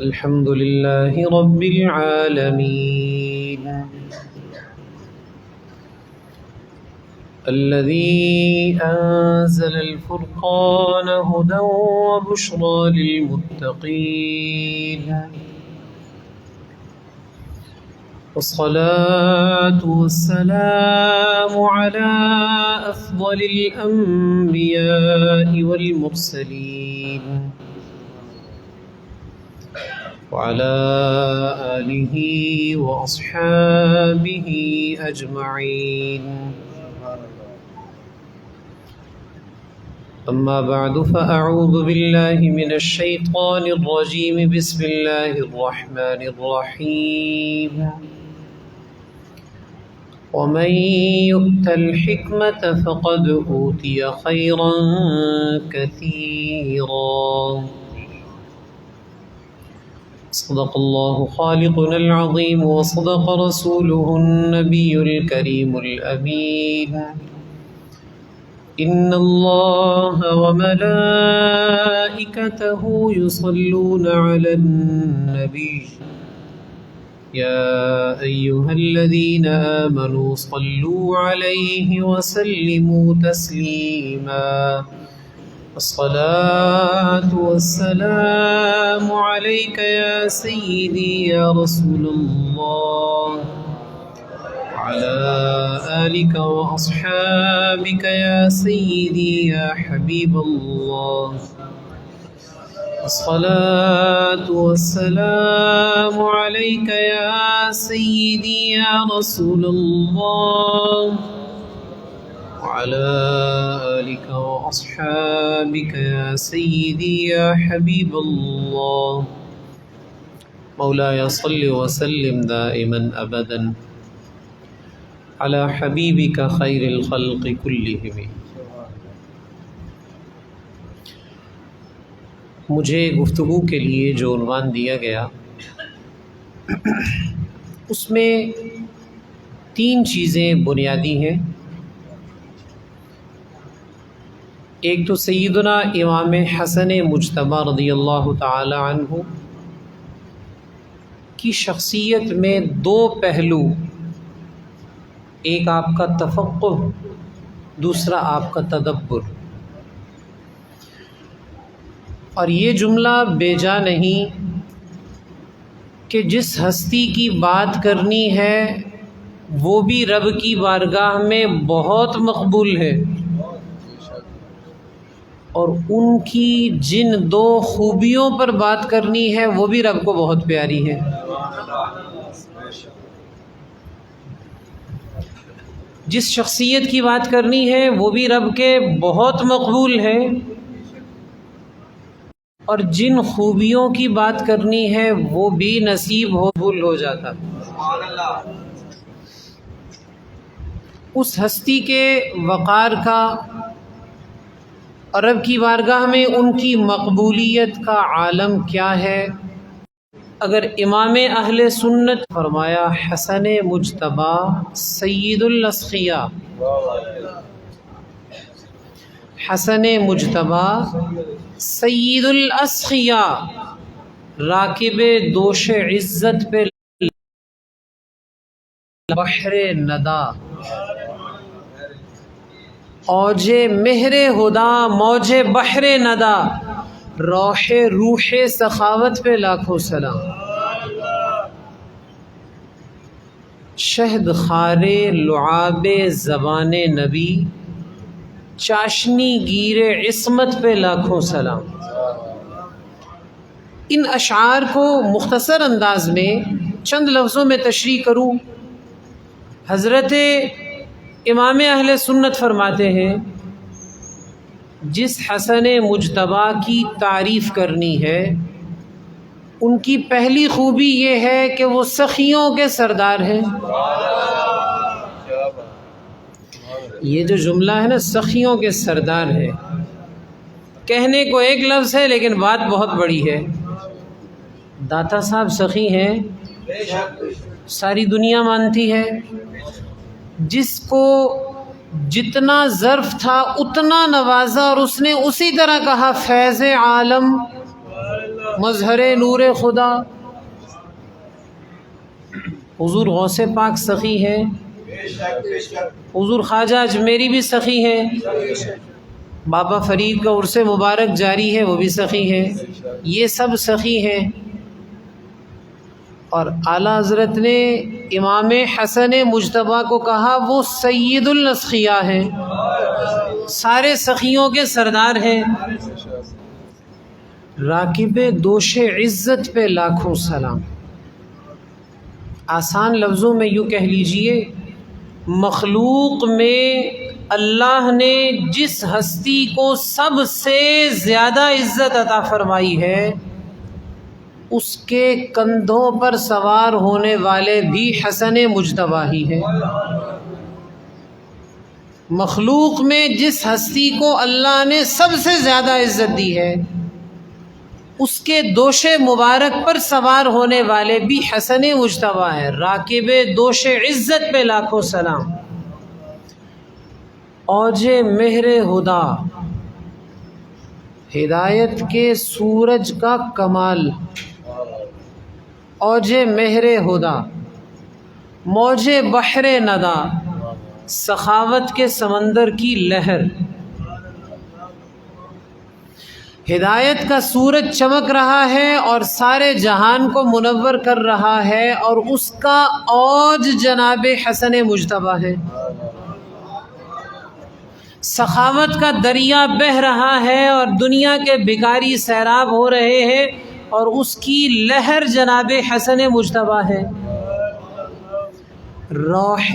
الحمد لله رب العالمين الذي أنزل الفرقان هدى وبشرى للمتقين والصلاة والسلام على أفضل الأنبياء والمرسلين وعلى آله وأصحابه أجمعين أما بعد فأعوذ بالله من الشيطان الرجيم بسم الله الرحمن الرحيم ومن يؤت الحكمة فقد أوتي خيرا كثيرا صدق الله خالقنا العظيم وصدق رسوله النبي الكريم الأمين إن الله وملائكته يصلون على النبي يا أيها الذين آمنوا صلوا عليه وسلموا تسليما الصلاة والسلام عليك يا سيدي يا رسول الله وعلى آلك وأصحابك يا سيدي يا حبيب الله الصلاة والسلام عليك يا سيدي يا رسول الله وعلى آلك وأصحابك يا سيدي يا حبيب الله مولاي صل وسلم دائما أبدا على حبيبك خير الخلق كلهم. مجھے گفتگو کے لیے جو عنوان دیا گیا اس میں 3 چیزیں بنیادی ہیں. ایک تو سیدنا امام حسن مجتبی رضی اللہ تعالی عنہ کی شخصیت میں 2 پہلو، ایک آپ کا تفقہ، دوسرا آپ کا تدبر. اور یہ جملہ بے جا نہیں کہ جس ہستی کی بات کرنی ہے وہ بھی رب کی بارگاہ میں بہت مقبول ہے، اور ان کی جن 2 خوبیوں پر بات کرنی ہے وہ بھی رب کو بہت پیاری ہے. جس شخصیت کی بات کرنی ہے وہ بھی رب کے بہت مقبول ہے، اور جن خوبیوں کی بات کرنی ہے وہ بھی نصیب ہو بھول ہو جاتا. اس ہستی کے وقار کا اور رب کی بارگاہ میں ان کی مقبولیت کا عالم کیا ہے. اگر امام اہل سنت فرمایا حسن مجتبی سید الاسخیاء، حسن مجتبی سید الاسخیاء، راکب دوش عزت پہ بحر ندا، اوج مہر ہدا موج بحر ندا، روح سخاوت پہ لاکھوں سلام. شہد خار لعاب زبان نبی، چاشنی گیر عصمت پہ لاکھوں سلام. ان اشعار کو مختصر انداز میں چند لفظوں میں تشریح کروں. حضرت امام اہل سنت فرماتے ہیں جس حسن مجتبی کی تعریف کرنی ہے ان کی پہلی خوبی یہ ہے کہ وہ سخیوں کے سردار ہیں. یہ جو جملہ ہے نا، سخیوں کے سردار ہے، کہنے کو ایک لفظ ہے لیکن بات بہت بڑی ہے. داتا صاحب سخی ہیں، ساری دنیا مانتی ہے. جس کو جتنا ظرف تھا اتنا نوازا اور اس نے اسی طرح کہا فیض عالم مظہر نور خدا. حضور غوث پاک سخی ہے، حضور خواجہ اجمیری بھی سخی ہے، بابا فرید کا عرس مبارک جاری ہے وہ بھی سخی ہے، یہ سب سخی ہیں. اور اعلیٰ حضرت نے امام حسن مجتبیٰ کو کہا وہ سید الاسخیاء ہیں، سارے سخیوں کے سردار ہیں. راکب دوش عزت پہ لاکھوں سلام. آسان لفظوں میں یوں کہہ لیجئے، مخلوق میں اللہ نے جس ہستی کو سب سے زیادہ عزت عطا فرمائی ہے اس کے کندھوں پر سوار ہونے والے بھی حسن مجتبیٰ ہی ہیں. مخلوق میں جس ہستی کو اللہ نے سب سے زیادہ عزت دی ہے اس کے دوش مبارک پر سوار ہونے والے بھی حسن مجتبیٰ ہیں. راکب دوش عزت پہ لاکھوں سلام. اوج مہر ہدا، ہدایت کے سورج کا کمال. اوج مہر ہدا، موج بحر ندا، سخاوت کے سمندر کی لہر. ہدایت کا سورج چمک رہا ہے اور سارے جہان کو منور کر رہا ہے، اور اس کا اوج جناب حسن مجتبیٰ ہے. سخاوت کا دریا بہہ رہا ہے اور دنیا کے بھکاری سیراب ہو رہے ہیں، اور اس کی لہر جناب حسن مجتبیٰ ہے. روح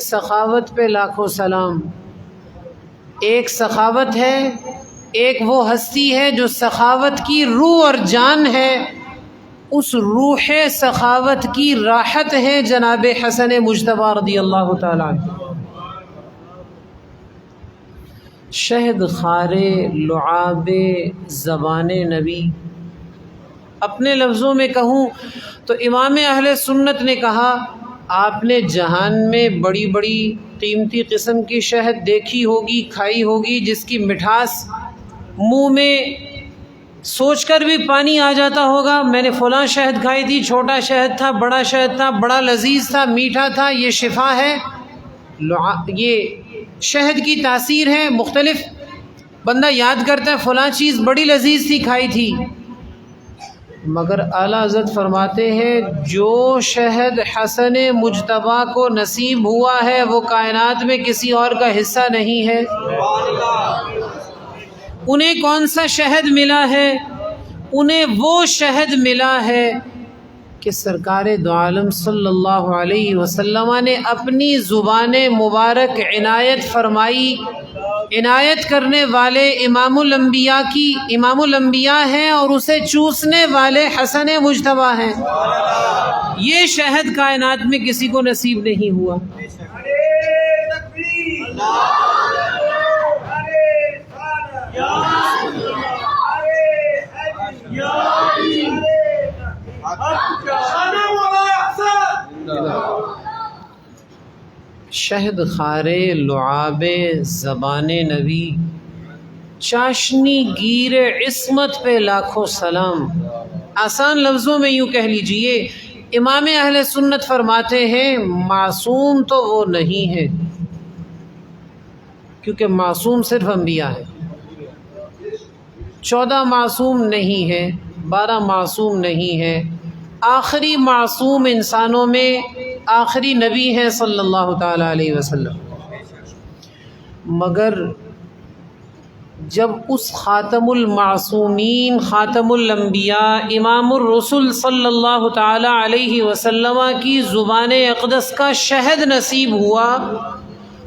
سخاوت پہ لاکھوں سلام. ایک سخاوت ہے، ایک وہ ہستی ہے جو سخاوت کی روح اور جان ہے. اس روح سخاوت کی راحت ہے جناب حسن مجتبیٰ رضی اللہ تعالیٰ عنہ. شہد خار لعاب زبان نبی. اپنے لفظوں میں کہوں تو امام اہل سنت نے کہا آپ نے جہان میں بڑی بڑی قیمتی قسم کی شہد دیکھی ہوگی، کھائی ہوگی، جس کی مٹھاس منہ میں سوچ کر بھی پانی آ جاتا ہوگا. میں نے فلاں شہد کھائی تھی، چھوٹا شہد تھا، بڑا شہد تھا، بڑا لذیذ تھا، میٹھا تھا، یہ شفا ہے. یہ شہد کی تاثیر ہے مختلف. بندہ یاد کرتا ہے فلاں چیز بڑی لذیذ تھی، کھائی تھی. مگر اعلیٰ حضرت فرماتے ہیں جو شہد حسن مجتبیٰ کو نصیب ہوا ہے وہ کائنات میں کسی اور کا حصہ نہیں ہے. انہیں کون سا شہد ملا ہے؟ انہیں وہ شہد ملا ہے کہ سرکار دو عالم صلی اللہ علیہ وسلم نے اپنی زبان مبارک عنایت فرمائی. عنایت کرنے والے امام الانبیاء ہیں اور اسے چوسنے والے حسن مجتبیٰ ہیں. یہ شہد کائنات میں کسی کو نصیب نہیں ہوا. شہد خارے لعاب زبان نبی، چاشنی گیر عصمت پہ لاکھوں سلام. آسان لفظوں میں یوں کہہ لیجئے، امام اہل سنت فرماتے ہیں معصوم تو وہ نہیں ہے، کیونکہ معصوم صرف انبیاء ہے. 14 معصوم نہیں ہے، 12 معصوم نہیں ہے. آخری معصوم انسانوں میں آخری نبی ہیں صلی اللہ تعالیٰ علیہ وسلم. مگر جب اس خاتم المعصومین، خاتم الانبیاء، امام الرسل صلی اللہ تعالیٰ علیہ وسلم کی زبان اقدس کا شہد نصیب ہوا،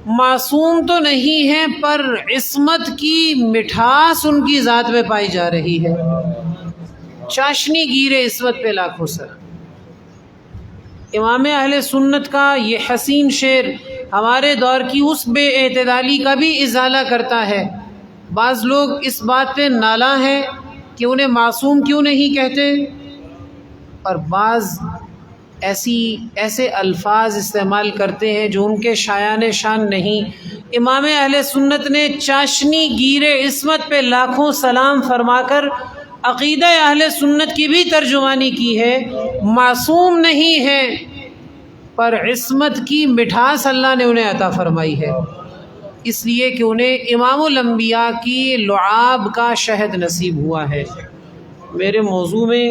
معصوم تو نہیں ہے پر عصمت کی مٹھاس ان کی ذات میں پائی جا رہی ہے. چاشنی گیرے عصمت پہ لاکھوں سر. امام اہل سنت کا یہ حسین شعر ہمارے دور کی اس بے اعتدالی کا بھی ازالہ کرتا ہے. بعض لوگ اس بات پہ نالاں ہیں کہ انہیں معصوم کیوں نہیں کہتے، اور بعض ایسے الفاظ استعمال کرتے ہیں جو ان کے شایان شان نہیں۔ امام اہل سنت نے چاشنی گیر عصمت پہ لاکھوں سلام فرما کر عقیدہ اہل سنت کی بھی ترجمانی کی ہے۔ معصوم نہیں ہے پر عصمت کی مٹھاس اللہ نے انہیں عطا فرمائی ہے، اس لیے کہ انہیں امام الانبیاء کی لعاب کا شہد نصیب ہوا ہے۔ میرے موضوع میں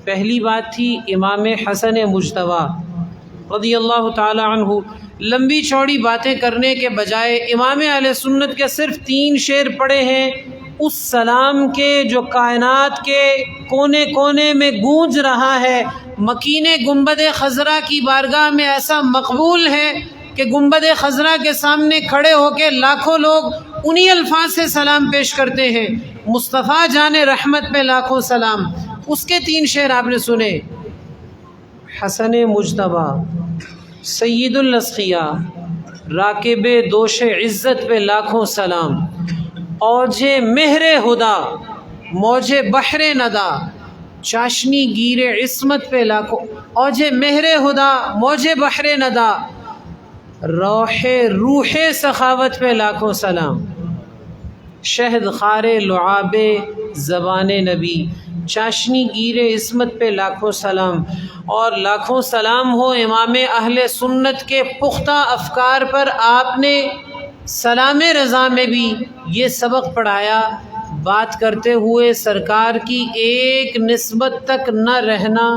پہلی بات تھی امام حسن مجتبیٰ رضی اللہ تعالی عنہ۔ لمبی چوڑی باتیں کرنے کے بجائے امام اہل سنت کے صرف 3 شعر پڑھے ہیں، اس سلام کے جو کائنات کے کونے کونے میں گونج رہا ہے، مکین گنبد خضرا کی بارگاہ میں ایسا مقبول ہے کہ گنبد خضرا کے سامنے کھڑے ہو کے لاکھوں لوگ انہی الفاظ سے سلام پیش کرتے ہیں۔ مصطفیٰ جان رحمت پہ لاکھوں سلام، اس کے 3 شعر آپ نے سنے۔ حسن مجتبیٰ سید الاسقیاء راکب دوش عزت پہ لاکھوں سلام، اوج مہر ہدا موج بحر ندا، چاشنی گیر عصمت پہ لاکھوں، اوج مہر ہدا موج بحر ندا، روح سخاوت پہ لاکھوں سلام، شہد خار لعاب زبان نبی، چاشنی گیر عصمت پہ لاکھوں سلام۔ اور لاکھوں سلام ہو امام اہل سنت کے پختہ افکار پر۔ آپ نے سلام رضا میں بھی یہ سبق پڑھایا، بات کرتے ہوئے سرکار کی ایک نسبت تک نہ رہنا۔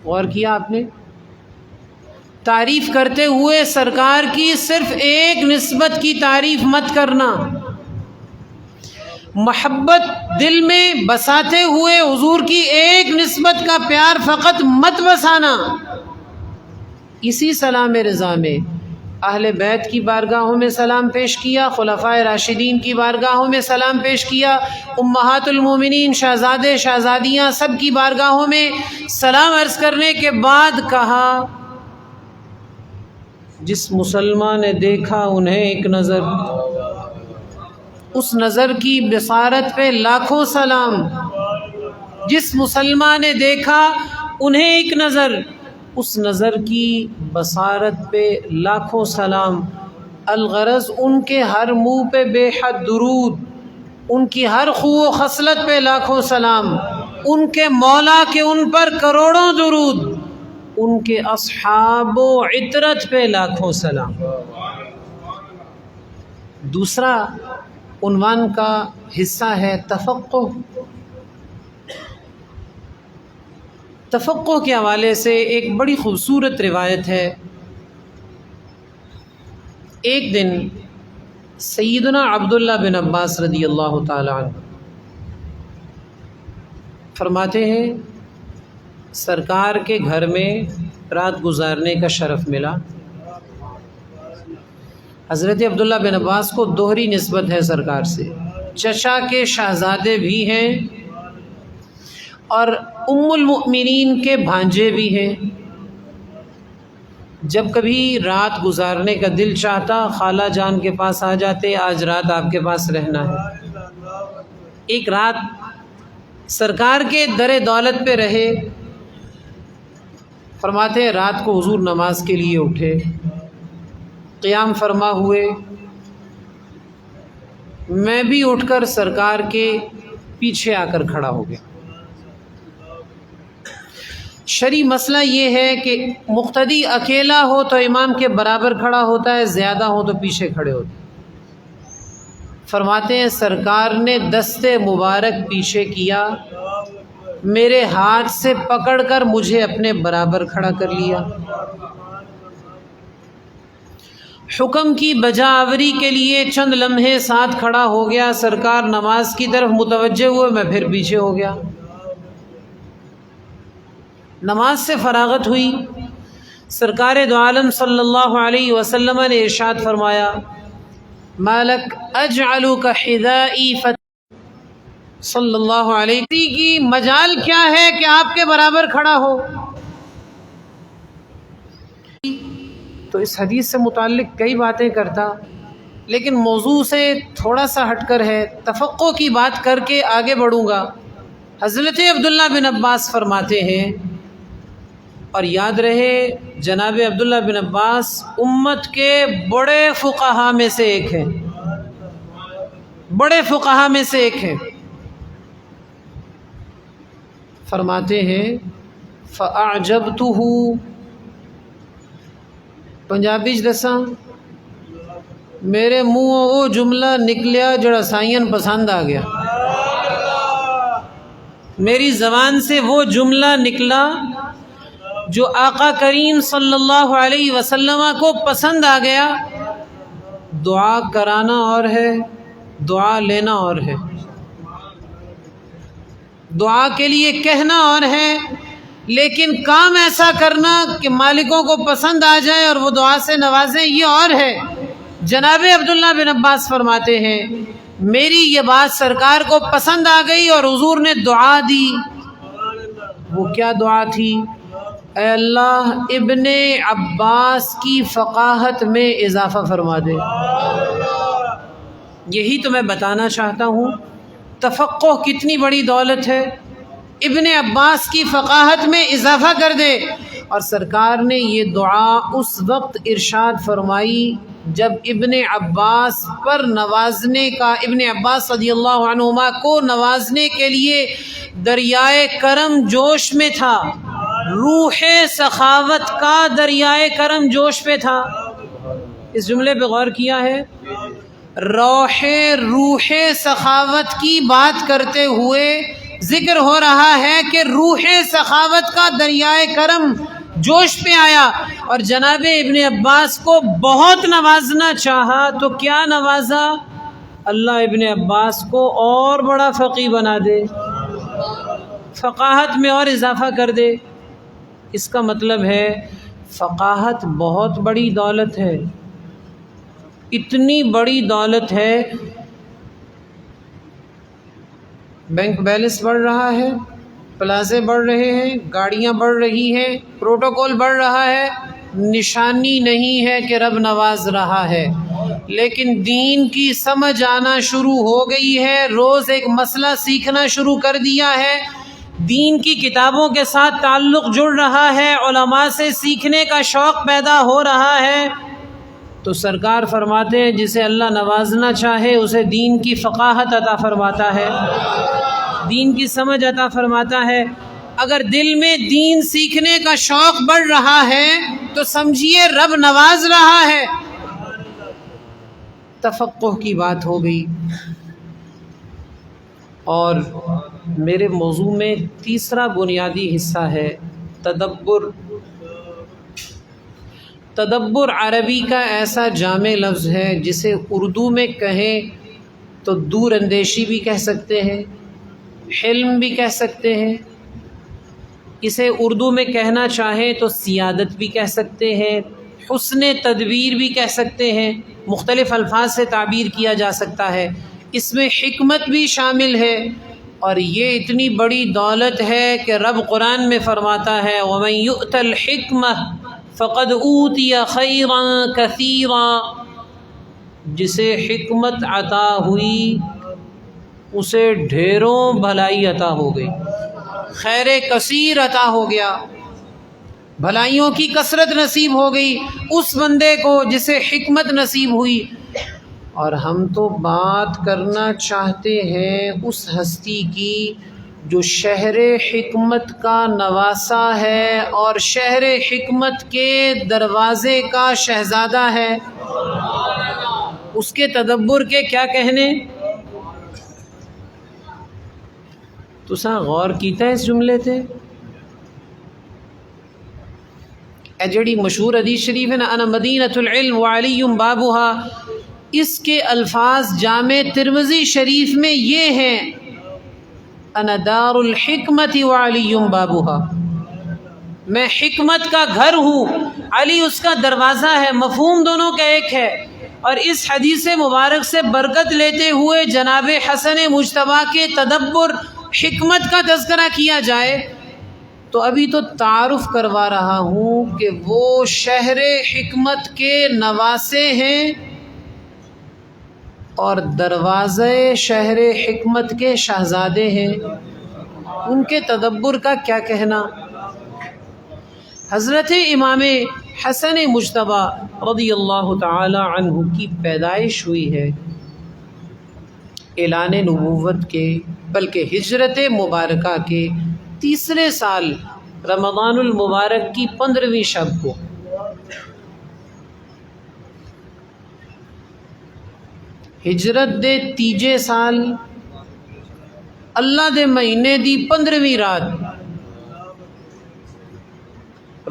غور کیا آپ نے؟ تعریف کرتے ہوئے سرکار کی صرف ایک نسبت کی تعریف مت کرنا، محبت دل میں بساتے ہوئے حضور کی ایک نسبت کا پیار فقط مت بسانا۔ اسی سلام رضا میں اہل بیت کی بارگاہوں میں سلام پیش کیا، خلفائے راشدین کی بارگاہوں میں سلام پیش کیا، امہات المومنین شہزادے شہزادیاں سب کی بارگاہوں میں سلام عرض کرنے کے بعد کہا، جس مسلمان نے دیکھا انہیں ایک نظر، اس نظر کی بصارت پہ لاکھوں سلام۔ جس مسلمان نے دیکھا انہیں ایک نظر، اس نظر کی بصارت پہ لاکھوں سلام۔ الغرض ان کے ہر منہ پہ بے حد درود، ان کی ہر خو و خصلت پہ لاکھوں سلام، ان کے مولا کے ان پر کروڑوں درود، ان کے اصحاب و عطرت پہ لاکھوں سلام۔ دوسرا عنوان کا حصہ ہے تفقہ۔ تفقہ کے حوالے سے ایک بڑی خوبصورت روایت ہے۔ ایک دن سیدنا عبداللہ بن عباس رضی اللہ تعالی عنہ فرماتے ہیں سرکار کے گھر میں رات گزارنے کا شرف ملا۔ حضرت عبداللہ بن عباس کو دوہری نسبت ہے سرکار سے، چچا کے شہزادے بھی ہیں اور ام المؤمنین کے بھانجے بھی ہیں۔ جب کبھی رات گزارنے کا دل چاہتا خالہ جان کے پاس آ جاتے، آج رات آپ کے پاس رہنا ہے۔ ایک رات سرکار کے در دولت پہ رہے۔ فرماتے ہیں رات کو حضور نماز کے لیے اٹھے، قیام فرما ہوئے، میں بھی اٹھ کر سرکار کے پیچھے آ کر کھڑا ہو گیا۔ شرعی مسئلہ یہ ہے کہ مقتدی اکیلا ہو تو امام کے برابر کھڑا ہوتا ہے، زیادہ ہو تو پیچھے کھڑے ہوتے ہیں۔ فرماتے ہیں سرکار نے دست مبارک پیچھے کیا، میرے ہاتھ سے پکڑ کر مجھے اپنے برابر کھڑا کر لیا۔ حکم کی بجا آوری کے لیے چند لمحے ساتھ کھڑا ہو گیا، سرکار نماز کی طرف متوجہ ہوئے، میں پھر پیچھے ہو گیا۔ نماز سے فراغت ہوئی، سرکار دو عالم صلی اللہ علیہ وسلم نے ارشاد فرمایا مالک اجعلک حذائی صلی اللہ علیہ وسلم کی مجال کیا ہے کہ آپ کے برابر کھڑا ہو۔ تو اس حدیث سے متعلق کئی باتیں کرتا، لیکن موضوع سے تھوڑا سا ہٹ کر ہے، تفقہ کی بات کر کے آگے بڑھوں گا۔ حضرت عبداللہ بن عباس فرماتے ہیں، اور یاد رہے جناب عبداللہ بن عباس امت کے بڑے فقہا میں سے ایک ہیں، بڑے فقہا میں سے ایک ہیں۔ فرماتے ہیں فَأَعْجَبْتُهُ، پنجابی چ دساں میرے منہوں وہ جملہ نکلیا جڑا سائیں پسند آ گیا، میری زبان سے وہ جملہ نکلا جو آقا کریم صلی اللہ علیہ وسلم کو پسند آ گیا۔ دعا کرانا اور ہے، دعا لینا اور ہے، دعا کے لیے کہنا اور ہے، لیکن کام ایسا کرنا کہ مالکوں کو پسند آ جائے اور وہ دعا سے نوازیں، یہ اور ہے۔ جناب عبداللہ بن عباس فرماتے ہیں میری یہ بات سرکار کو پسند آ گئی اور حضور نے دعا دی۔ وہ کیا دعا تھی؟ اے اللہ ابن عباس کی فقاہت میں اضافہ فرما دے۔ یہی تو میں بتانا چاہتا ہوں، تفقہ کتنی بڑی دولت ہے۔ ابن عباس کی فقاہت میں اضافہ کر دے۔ اور سرکار نے یہ دعا اس وقت ارشاد فرمائی جب ابن عباس پر نوازنے کا، ابن عباس رضی اللہ عنہما کو نوازنے کے لیے دریائے کرم جوش میں تھا، روح سخاوت کا دریائے کرم جوش پہ تھا۔ اس جملے پہ غور کیا ہے؟ روح سخاوت کی بات کرتے ہوئے ذکر ہو رہا ہے کہ روح سخاوت کا دریائے کرم جوش پہ آیا، اور جناب ابن عباس کو بہت نوازنا چاہا تو کیا نوازا؟ اللہ ابن عباس کو اور بڑا فقیہ بنا دے، فقاہت میں اور اضافہ کر دے۔ اس کا مطلب ہے فقاہت بہت بڑی دولت ہے، اتنی بڑی دولت ہے، بینک بیلنس بڑھ رہا ہے، پلازے بڑھ رہے ہیں، گاڑیاں بڑھ رہی ہیں، پروٹوکول بڑھ رہا ہے، نشانی نہیں ہے کہ رب نواز رہا ہے، لیکن دین کی سمجھ آنا شروع ہو گئی ہے، روز ایک مسئلہ سیکھنا شروع کر دیا ہے، دین کی کتابوں کے ساتھ تعلق جڑ رہا ہے، علماء سے سیکھنے کا شوق پیدا ہو رہا ہے، تو سرکار فرماتے ہیں جسے اللہ نوازنا چاہے اسے دین کی فقاہت عطا فرماتا ہے، دین کی سمجھ عطا فرماتا ہے۔ اگر دل میں دین سیکھنے کا شوق بڑھ رہا ہے تو سمجھیے رب نواز رہا ہے۔ تفقہ کی بات ہو گئی، اور میرے موضوع میں تیسرا بنیادی حصہ ہے تدبر۔ تدبر عربی کا ایسا جامع لفظ ہے جسے اردو میں کہیں تو دور اندیشی بھی کہہ سکتے ہیں، حلم بھی کہہ سکتے ہیں، اسے اردو میں کہنا چاہیں تو سیادت بھی کہہ سکتے ہیں، حسن تدبیر بھی کہہ سکتے ہیں، مختلف الفاظ سے تعبیر کیا جا سکتا ہے، اس میں حکمت بھی شامل ہے، اور یہ اتنی بڑی دولت ہے کہ رب قرآن میں فرماتا ہے وَمَن يُؤْتَ الْحِكْمَةَ فَقَدْ أُوتِيَ خَيْرًا كَثِيرًا، جسے حکمت عطا ہوئی اسے ڈھیروں بھلائی عطا ہو گئی، خیر کثیر عطا ہو گیا، بھلائیوں کی کثرت نصیب ہو گئی اس بندے کو جسے حکمت نصیب ہوئی۔ اور ہم تو بات کرنا چاہتے ہیں اس ہستی کی جو شہر حکمت کا نواسا ہے اور شہر حکمت کے دروازے کا شہزادہ ہے، اس کے تدبر کے کیا کہنے؟ تساں غور کیتا ہے اس جملے تے؟ اے جڑی مشہور حدیث شریف ہے نا انا مدینۃ العلم وعلی بابها، اس کے الفاظ جامع ترمذی شریف میں یہ ہیں انا دار الحکمت وعلی بابها، میں حکمت کا گھر ہوں، علی اس کا دروازہ ہے، مفہوم دونوں کا ایک ہے۔ اور اس حدیث مبارک سے برکت لیتے ہوئے جناب حسن مجتبیٰ کے تدبر حکمت کا تذکرہ کیا جائے تو ابھی تو تعارف کروا رہا ہوں کہ وہ شہر حکمت کے نواسے ہیں اور دروازے شہر حکمت کے شہزادے ہیں۔ ان کے تدبر کا کیا کہنا۔ حضرت امام حسن مجتبی رضی اللہ تعالی عنہ کی پیدائش ہوئی ہے اعلان نبوت کے بلکہ ہجرت مبارکہ کے تیسرے سال رمضان المبارک کی 15ویں شب کو۔ ہجرت دے تیجے سال اللہ دے مہینے دی 15ویں رات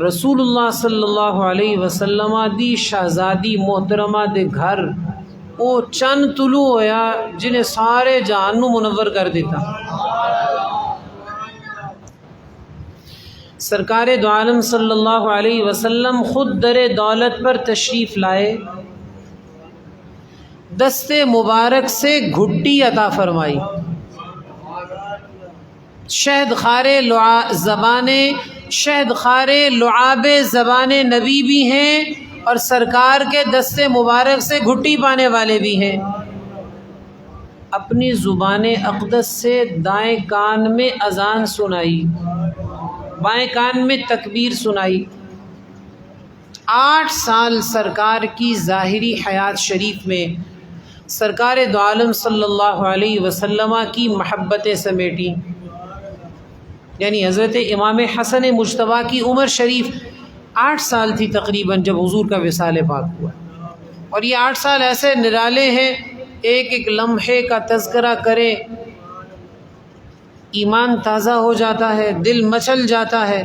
رسول اللہ صلی اللہ علیہ وسلم دی شہزادی محترمہ دے گھر وہ چند طلوع ہویا جنہیں سارے جہان نو منور کر دیتا۔ سرکار دو عالم صلی اللہ علیہ وسلم خود در دولت پر تشریف لائے، دست مبارک سے گھٹی عطا فرمائی، شہد خارے لعاب زبان نبی بھی ہیں اور سرکار کے دست مبارک سے گھٹی پانے والے بھی ہیں۔ اپنی زبان اقدس سے دائیں کان میں اذان سنائی، بائیں کان میں تکبیر سنائی۔ 8 سال سرکار کی ظاہری حیات شریف میں سرکار دو عالم صلی اللہ علیہ وسلم کی محبتیں سمیٹی، یعنی حضرت امام حسن مجتبی کی عمر شریف 8 سال تھی تقریباً جب حضور کا وصال پاک ہوا، اور یہ 8 سال ایسے نرالے ہیں، ایک ایک لمحے کا تذکرہ کرے ایمان تازہ ہو جاتا ہے، دل مچل جاتا ہے،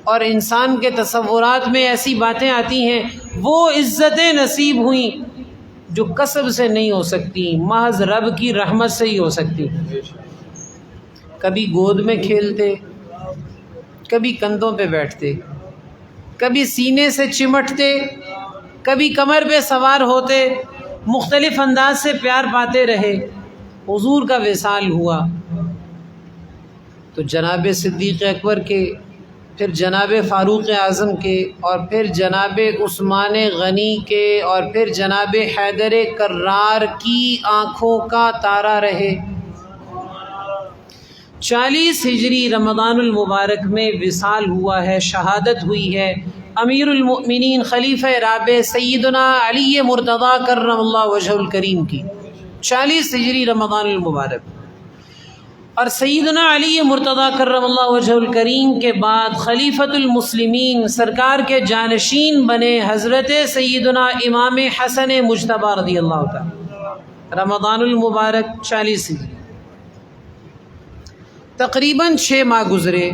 اور انسان کے تصورات میں ایسی باتیں آتی ہیں، وہ عزتیں نصیب ہوئیں جو کسب سے نہیں ہو سکتی، محض رب کی رحمت سے ہی ہو سکتی۔ کبھی گود میں کھیلتے، کبھی کندھوں پہ بیٹھتے، کبھی سینے سے چمٹتے، کبھی کمر پہ سوار ہوتے، مختلف انداز سے پیار پاتے رہے۔ حضور کا وصال ہوا تو جناب صدیق اکبر کے، پھر جناب فاروق اعظم کے، اور پھر جناب عثمان غنی کے، اور پھر جناب حیدر کرار کی آنکھوں کا تارا رہے۔ 40 ہجری رمضان المبارک میں وصال ہوا ہے، شہادت ہوئی ہے امیر المؤمنین خلیفہ رابع سیدنا علی مرتضیٰ کرم اللہ وجہ الکریم کی، 40 ہجری رمضان المبارک۔ اور سیدنا علی مرتضیٰ کرم اللہ وجہ الکریم کے بعد خلیفۃ المسلمین سرکار کے جانشین بنے حضرت سیدنا امام حسن مجتبی رضی اللہ تعالی، رمضان المبارک 40 ہجری، تقریباً 6 ماہ گزرے۔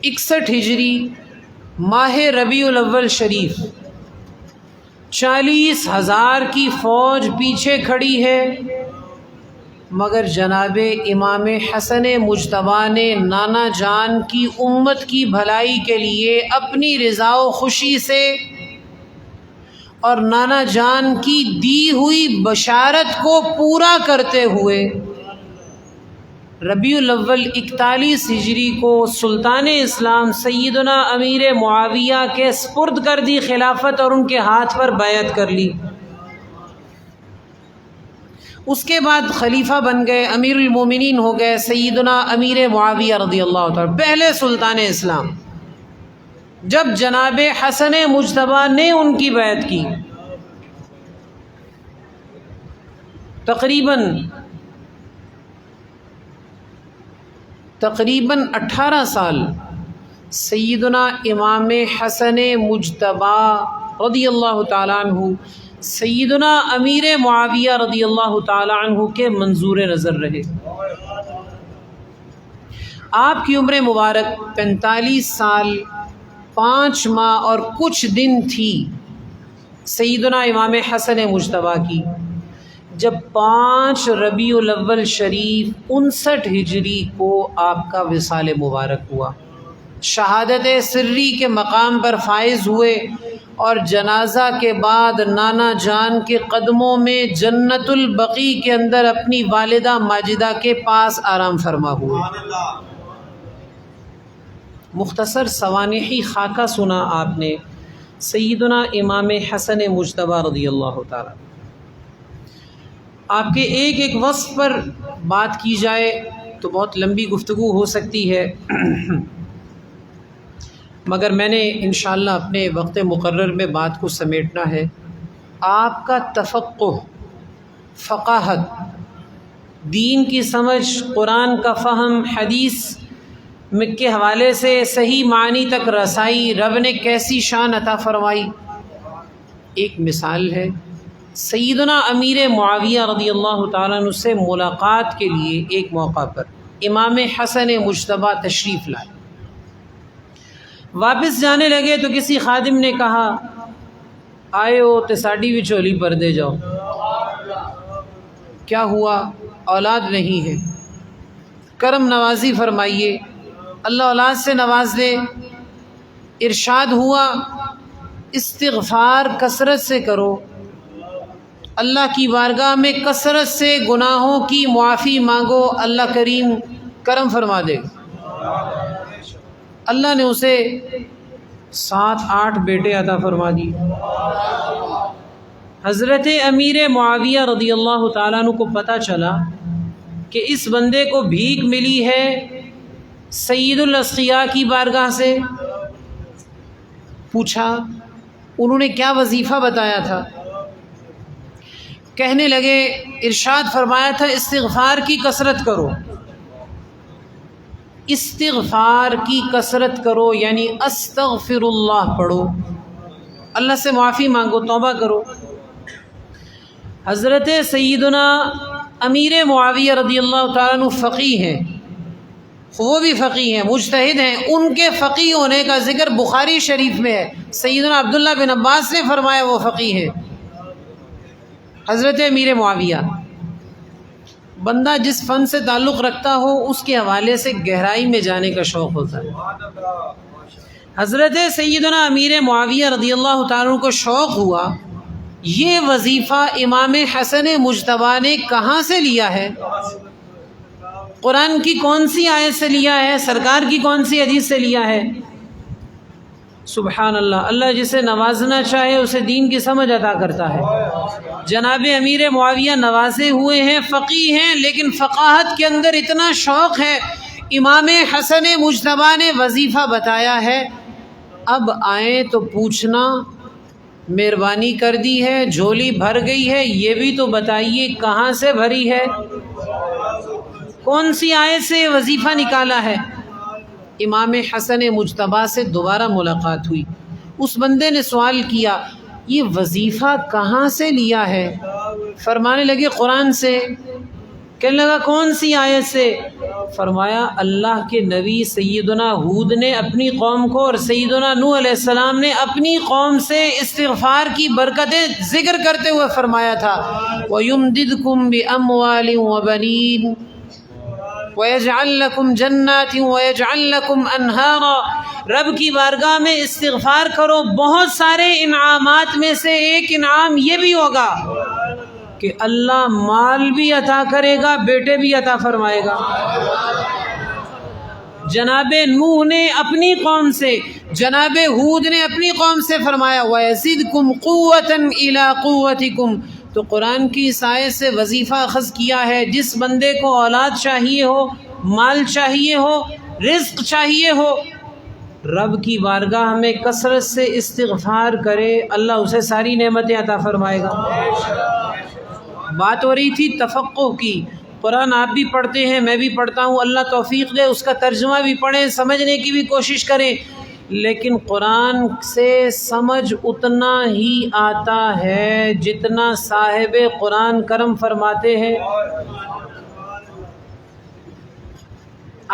61 ہجری ماہ ربیع الاول شریف، 40,000 کی فوج پیچھے کھڑی ہے، مگر جناب امام حسن مجتبی نے نانا جان کی امت کی بھلائی کے لیے اپنی رضا و خوشی سے اور نانا جان کی دی ہوئی بشارت کو پورا کرتے ہوئے ربیع الاول 41 ہجری کو سلطان اسلام سیدنا امیر معاویہ کے سپرد کر دی خلافت اور ان کے ہاتھ پر بیعت کر لی۔ اس کے بعد خلیفہ بن گئے، امیر المومنین ہو گئے سیدنا امیر معاویہ رضی اللہ تعالیٰ، پہلے سلطان اسلام۔ جب جناب حسن مجتبی نے ان کی بیعت کی، تقریباً 18 سال سیدنا امام حسن مجتبی رضی اللہ تعالیٰ عنہ سیدنا امیر معاویہ رضی اللہ تعالیٰ عنہ کے منظور نظر رہے۔ آپ کی عمر مبارک 45 سال 5 ماہ اور کچھ دن تھی سیدنا امام حسن مجتبی کی، جب 5 ربیع الاول شریف 59 ہجری کو آپ کا وصال مبارک ہوا، شہادت سری کے مقام پر فائز ہوئے، اور جنازہ کے بعد نانا جان کے قدموں میں جنت البقیع کے اندر اپنی والدہ ماجدہ کے پاس آرام فرما ہوئے۔ مختصر سوانحی خاکہ سنا آپ نے سیدنا امام حسن مجتبی رضی اللہ تعالی۔ آپ کے ایک ایک وصف پر بات کی جائے تو بہت لمبی گفتگو ہو سکتی ہے، مگر میں نے انشاءاللہ اپنے وقت مقرر میں بات کو سمیٹنا ہے۔ آپ کا تفقہ، فقاہت، دین کی سمجھ، قرآن کا فہم، حدیث کے حوالے سے صحیح معنی تک رسائی رب نے کیسی شان عطا فرمائی۔ ایک مثال ہے، سیدنا امیر معاویہ رضی اللہ تعالیٰ عنہ سے ملاقات کے لیے ایک موقع پر امام حسن مجتبیٰ تشریف لائے۔ واپس جانے لگے تو کسی خادم نے کہا، آئے ہو تے ساڈی بھی چولی پر دے جاؤ۔ کیا ہوا؟ اولاد نہیں ہے، کرم نوازی فرمائیے، اللہ اولاد سے نواز دے۔ ارشاد ہوا، استغفار کثرت سے کرو، اللہ کی بارگاہ میں کثرت سے گناہوں کی معافی مانگو، اللہ کریم کرم فرما دے گا۔ اللہ نے اسے 7-8 بیٹے عطا فرما دیے۔ حضرت امیر معاویہ رضی اللہ تعالیٰ عنہ کو پتہ چلا کہ اس بندے کو بھیک ملی ہے سید الاسقیاء کی بارگاہ سے۔ پوچھا انہوں نے کیا وظیفہ بتایا تھا؟ کہنے لگے ارشاد فرمایا تھا استغفار کی کثرت کرو، استغفار کی کثرت کرو، یعنی استغفر اللہ پڑھو، اللہ سے معافی مانگو، توبہ کرو۔ حضرت سیدنا امیر معاویہ رضی اللہ تعالیٰ عنہ فقیہ ہیں، وہ بھی فقیہ ہیں، مجتہد ہیں، ان کے فقیہ ہونے کا ذکر بخاری شریف میں ہے۔ سیدنا عبداللہ بن عباس نے فرمایا وہ فقیہ ہیں۔ حضرت امیر معاویہ، بندہ جس فن سے تعلق رکھتا ہو اس کے حوالے سے گہرائی میں جانے کا شوق ہوتا ہے۔ حضرت سیدنا امیر معاویہ رضی اللہ تعالیٰ عنہ کو شوق ہوا، یہ وظیفہ امام حسن مجتبیٰ نے کہاں سے لیا ہے، قرآن کی کون سی آیت سے لیا ہے، سرکار کی کون سی حدیث سے لیا ہے۔ سبحان اللہ، اللہ جسے نوازنا چاہے اسے دین کی سمجھ عطا کرتا ہے۔ جناب امیر معاویہ نوازے ہوئے ہیں، فقیہ ہیں، لیکن فقاہت کے اندر اتنا شوق ہے، امام حسن مجتبیٰ نے وظیفہ بتایا ہے۔ اب آئیں تو پوچھنا مہربانی کر دی ہے، جھولی بھر گئی ہے، یہ بھی تو بتائیے کہاں سے بھری ہے، کون سی آیت سے وظیفہ نکالا ہے۔ امام حسن مجتبیٰ سے دوبارہ ملاقات ہوئی، اس بندے نے سوال کیا یہ وظیفہ کہاں سے لیا ہے؟ فرمانے لگے قرآن سے۔ کہنے لگا کون سی آیت سے؟ فرمایا اللہ کے نبی سیدنا ہود نے اپنی قوم کو اور سیدنا نوح علیہ السلام نے اپنی قوم سے استغفار کی برکتیں ذکر کرتے ہوئے فرمایا تھا، وَيُمْدِدْكُمْ بِأَمْوَالٍ وَبَنِينَ وَيَجْعَلْ لَكُمْ جَنَّاتٍ وَيَجْعَلْ لَكُمْ أَنْهَارًا۔ رب کی بارگاہ میں استغفار کرو، بہت سارے انعامات میں سے ایک انعام یہ بھی ہوگا کہ اللہ مال بھی عطا کرے گا، بیٹے بھی عطا فرمائے گا۔ جناب نوح نے اپنی قوم سے، جناب ہود نے اپنی قوم سے فرمایا وَيَزِدْكُمْ قُوَّةً إِلَىٰ قُوَّتِكُمْ۔ تو قرآن کی اس آیت سے وظیفہ اخذ کیا ہے، جس بندے کو اولاد چاہیے ہو، مال چاہیے ہو، رزق چاہیے ہو، رب کی بارگاہ میں کثرت سے استغفار کرے، اللہ اسے ساری نعمتیں عطا فرمائے گا۔ بات ہو رہی تھی تفقہ کی، قرآن آپ بھی پڑھتے ہیں، میں بھی پڑھتا ہوں، اللہ توفیق دے اس کا ترجمہ بھی پڑھیں، سمجھنے کی بھی کوشش کریں، لیکن قرآن سے سمجھ اتنا ہی آتا ہے جتنا صاحب قرآن کرم فرماتے ہیں۔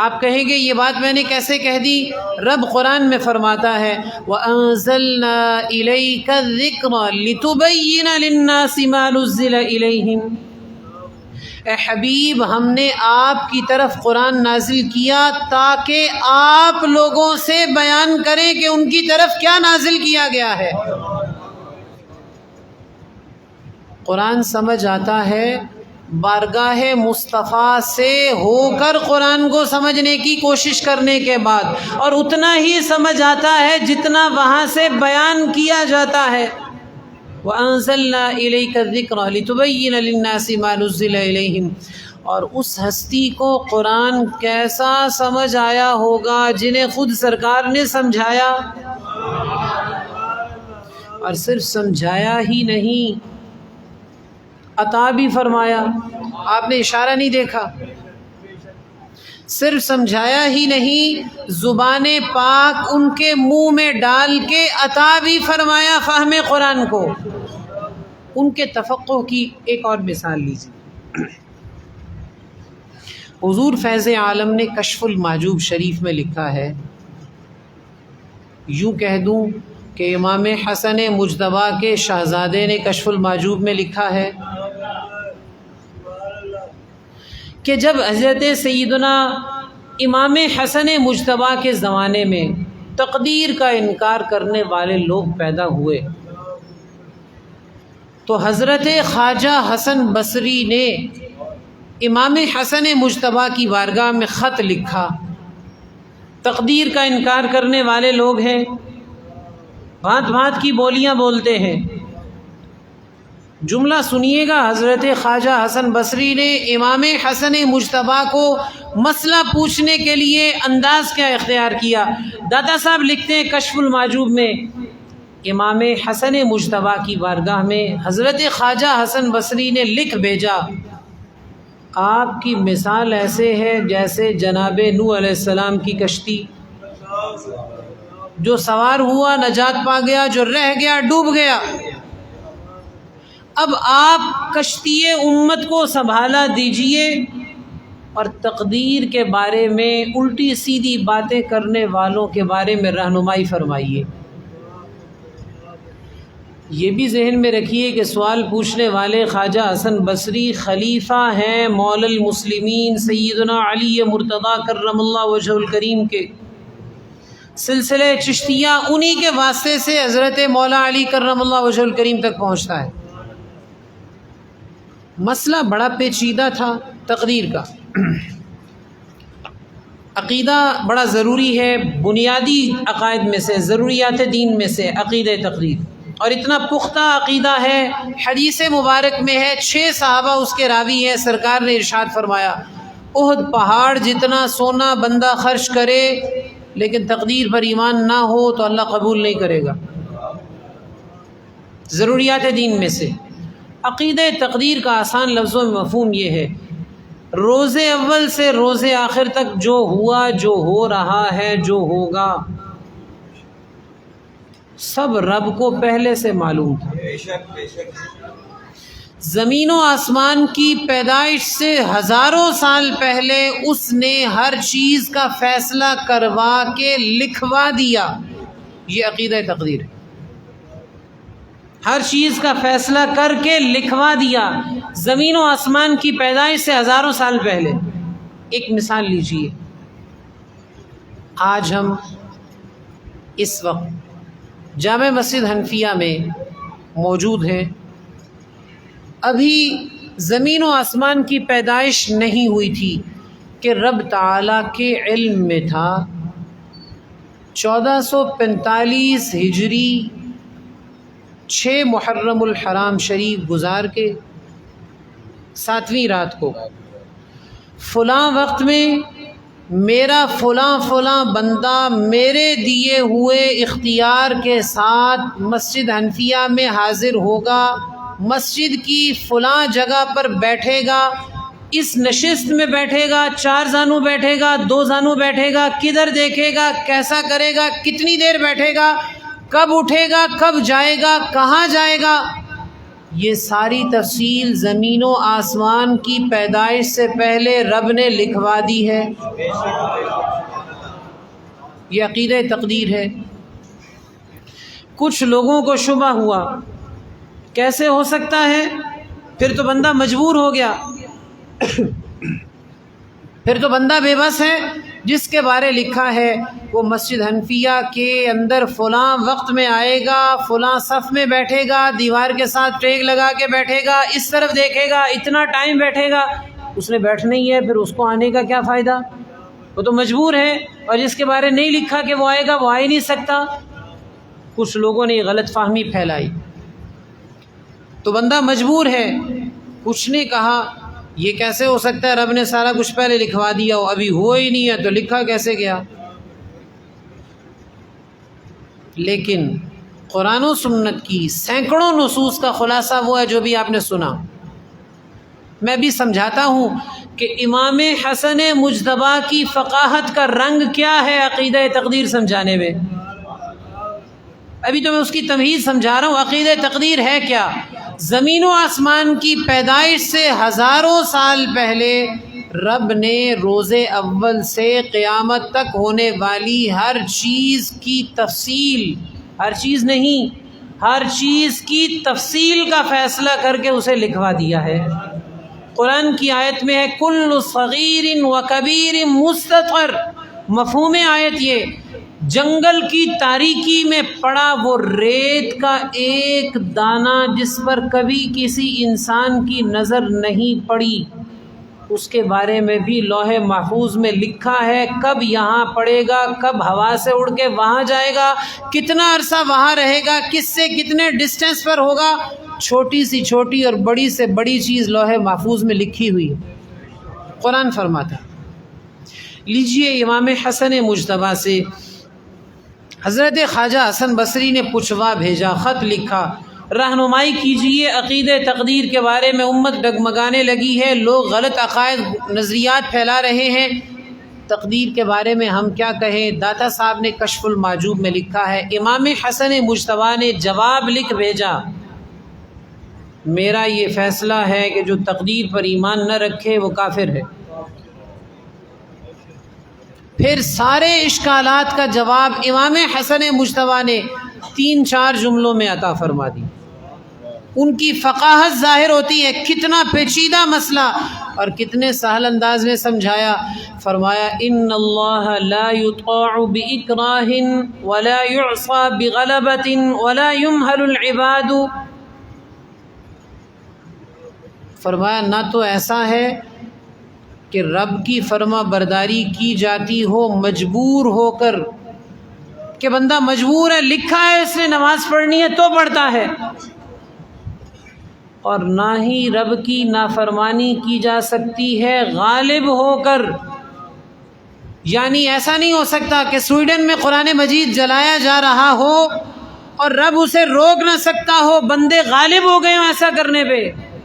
آپ کہیں گے یہ بات میں نے کیسے کہہ دی؟ رب قرآن میں فرماتا ہے وَأَنزَلْنَا إِلَيْكَ الذِّكْرَ لِتُبَيِّنَ لِلنَّاسِ مَا نُزِّلَ إِلَيْهِمْ۔ اے حبیب، ہم نے آپ کی طرف قرآن نازل کیا تاکہ آپ لوگوں سے بیان کریں کہ ان کی طرف کیا نازل کیا گیا ہے۔ قرآن سمجھ آتا ہے بارگاہ مصطفیٰ سے ہو کر قرآن کو سمجھنے کی کوشش کرنے کے بعد، اور اتنا ہی سمجھ آتا ہے جتنا وہاں سے بیان کیا جاتا ہے۔ وَأَنزَلْنَا إِلَيْكَ الذِّكْرَ لِتُبَيِّنَ لِلنَّاسِ مَا نُزِّلَ إِلَيْهِمْ اور اس ہستی کو قرآن کیسا سمجھ آیا ہوگا جنہیں خود سرکار نے سمجھایا، اور صرف سمجھایا ہی نہیں عطا بھی فرمایا۔ آپ نے اشارہ نہیں دیکھا، صرف سمجھایا ہی نہیں، زبان پاک ان کے منہ میں ڈال کے عطا بھی فرمایا فہم قرآن کو۔ ان کے تفقہ کی ایک اور مثال لیجیے۔ حضور فیض عالم نے کشف المحجوب شریف میں لکھا ہے، یوں کہہ دوں کہ امام حسن مجتبیٰ کے شہزادے نے کشف المحجوب میں لکھا ہے کہ جب حضرت سیدنا امام حسن مجتبیٰ کے زمانے میں تقدیر کا انکار کرنے والے لوگ پیدا ہوئے تو حضرت خواجہ حسن بصری نے امام حسن مجتبیٰ کی بارگاہ میں خط لکھا، تقدیر کا انکار کرنے والے لوگ ہیں، بھانت بھانت کی بولیاں بولتے ہیں۔ جملہ سنیے گا، حضرت خواجہ حسن بصری نے امام حسن مجتبیٰ کو مسئلہ پوچھنے کے لیے انداز کیا اختیار کیا۔ داتا صاحب لکھتے ہیں کشف المحجوب میں، امام حسن مجتبیٰ کی بارگاہ میں حضرت خواجہ حسن بصری نے لکھ بھیجا، آپ کی مثال ایسے ہے جیسے جناب نوح علیہ السلام کی کشتی، جو سوار ہوا نجات پا گیا، جو رہ گیا ڈوب گیا۔ اب آپ کشتی امت کو سنبھالا دیجئے اور تقدیر کے بارے میں الٹی سیدھی باتیں کرنے والوں کے بارے میں رہنمائی فرمائیے۔ یہ بھی ذہن میں رکھیے کہ سوال پوچھنے والے خواجہ حسن بصری خلیفہ ہیں مولا المسلمین سیدنا علی مرتضیٰ کرم اللہ وجہہ الکریم کے۔ سلسلہ چشتیہ انہی کے واسطے سے حضرت مولا علی کرم اللہ وجہہ الکریم تک پہنچتا ہے۔ مسئلہ بڑا پیچیدہ تھا تقدیر کا۔ عقیدہ بڑا ضروری ہے، بنیادی عقائد میں سے، ضروریات دین میں سے عقیدہ تقدیر، اور اتنا پختہ عقیدہ ہے، حدیث مبارک میں ہے، 6 صحابہ اس کے راوی ہیں، سرکار نے ارشاد فرمایا احد پہاڑ جتنا سونا بندہ خرچ کرے لیکن تقدیر پر ایمان نہ ہو تو اللہ قبول نہیں کرے گا۔ ضروریات دین میں سے عقیدہ تقدیر کا آسان لفظوں میں مفہوم یہ ہے، روز اول سے روز آخر تک جو ہوا، جو ہو رہا ہے، جو ہوگا، سب رب کو پہلے سے معلوم تھا۔ زمین و آسمان کی پیدائش سے ہزاروں سال پہلے اس نے ہر چیز کا فیصلہ کروا کے لکھوا دیا۔ یہ عقیدہ تقدیر ہے، ہر چیز کا فیصلہ کر کے لکھوا دیا، زمین و آسمان کی پیدائش سے ہزاروں سال پہلے۔ ایک مثال لیجیے، آج ہم اس وقت جامع مسجد حنفیہ میں موجود ہیں، ابھی زمین و آسمان کی پیدائش نہیں ہوئی تھی کہ رب تعالیٰ کے علم میں تھا 1445 ہجری 6 محرم الحرام شریف گزار کے 7ویں رات کو فلاں وقت میں میرا فلاں فلاں بندہ میرے دیے ہوئے اختیار کے ساتھ مسجد حنفیہ میں حاضر ہوگا، مسجد کی فلاں جگہ پر بیٹھے گا، اس نشست میں بیٹھے گا، 4 زانو بیٹھے گا، 2 زانو بیٹھے گا، کدھر دیکھے گا، کیسا کرے گا، کتنی دیر بیٹھے گا، کب اٹھے گا، کب جائے گا، کہاں جائے گا، یہ ساری تفصیل زمین و آسمان کی پیدائش سے پہلے رب نے لکھوا دی ہے۔ یہ عقیدہ تقدیر ہے۔ کچھ لوگوں کو شبہ ہوا، کیسے ہو سکتا ہے؟ پھر تو بندہ مجبور ہو گیا، پھر تو بندہ بے بس ہے، جس کے بارے لکھا ہے وہ مسجد حنفیہ کے اندر فلاں وقت میں آئے گا، فلاں صف میں بیٹھے گا، دیوار کے ساتھ ٹیک لگا کے بیٹھے گا، اس طرف دیکھے گا، اتنا ٹائم بیٹھے گا۔ اس نے بیٹھنا ہی ہے، پھر اس کو آنے کا کیا فائدہ؟ وہ تو مجبور ہے، اور جس کے بارے نہیں لکھا کہ وہ آئے گا وہ آ ہی نہیں سکتا۔ کچھ لوگوں نے یہ غلط فہمی پھیلائی، تو بندہ مجبور ہے۔ کچھ نے کہا یہ کیسے ہو سکتا ہے؟ رب نے سارا کچھ پہلے لکھوا دیا ہو، ابھی ہوا ہی نہیں ہے تو لکھا کیسے گیا؟ لیکن قرآن و سنت کی سینکڑوں نصوص کا خلاصہ وہ ہے جو بھی آپ نے سنا۔ میں بھی سمجھاتا ہوں کہ امام حسن مجتبیٰ کی فقاہت کا رنگ کیا ہے عقیدہ تقدیر سمجھانے میں۔ ابھی تو میں اس کی تمہید سمجھا رہا ہوں، عقیدہ تقدیر ہے کیا؟ زمین و آسمان کی پیدائش سے ہزاروں سال پہلے رب نے روز اول سے قیامت تک ہونے والی ہر چیز کی تفصیل، ہر چیز نہیں، ہر چیز کی تفصیل کا فیصلہ کر کے اسے لکھوا دیا ہے۔ قرآن کی آیت میں ہے کل صغیر و کبیر مستطر، مفہوم آیت یہ جنگل کی تاریکی میں پڑا وہ ریت کا ایک دانہ جس پر کبھی کسی انسان کی نظر نہیں پڑی، اس کے بارے میں بھی لوح محفوظ میں لکھا ہے، کب یہاں پڑے گا، کب ہوا سے اڑ کے وہاں جائے گا، کتنا عرصہ وہاں رہے گا، کس سے کتنے ڈسٹینس پر ہوگا، چھوٹی سی چھوٹی اور بڑی سے بڑی چیز لوح محفوظ میں لکھی ہوئی ہے۔ قرآن فرماتا لیجئے امام حسن مجتبیٰ سے حضرت خواجہ حسن بصری نے پوچھوا بھیجا، خط لکھا، رہنمائی کیجئے عقیدہ تقدیر کے بارے میں، امت ڈگمگانے لگی ہے، لوگ غلط عقائد نظریات پھیلا رہے ہیں، تقدیر کے بارے میں ہم کیا کہیں؟ داتا صاحب نے کشف المعجوب میں لکھا ہے، امام حسن مجتبیٰ نے جواب لکھ بھیجا، میرا یہ فیصلہ ہے کہ جو تقدیر پر ایمان نہ رکھے وہ کافر ہے۔ پھر سارے اشکالات کا جواب امام حسن مجتبیٰ نے 3-4 جملوں میں عطا فرما دی۔ ان کی فقاہت ظاہر ہوتی ہے، کتنا پیچیدہ مسئلہ اور کتنے سہل انداز میں سمجھایا۔ فرمایا ان اللہ لا یطاع باکراہ ولا یعصى بغلبۃ ولا یمہل العباد۔ فرمایا نہ تو ایسا ہے کہ رب کی فرما برداری کی جاتی ہو مجبور ہو کر، کہ بندہ مجبور ہے، لکھا ہے اس نے نماز پڑھنی ہے تو پڑھتا ہے، اور نہ ہی رب کی نافرمانی کی جا سکتی ہے غالب ہو کر۔ یعنی ایسا نہیں ہو سکتا کہ سویڈن میں قرآن مجید جلایا جا رہا ہو اور رب اسے روک نہ سکتا ہو، بندے غالب ہو گئے ہوں ایسا کرنے پہ،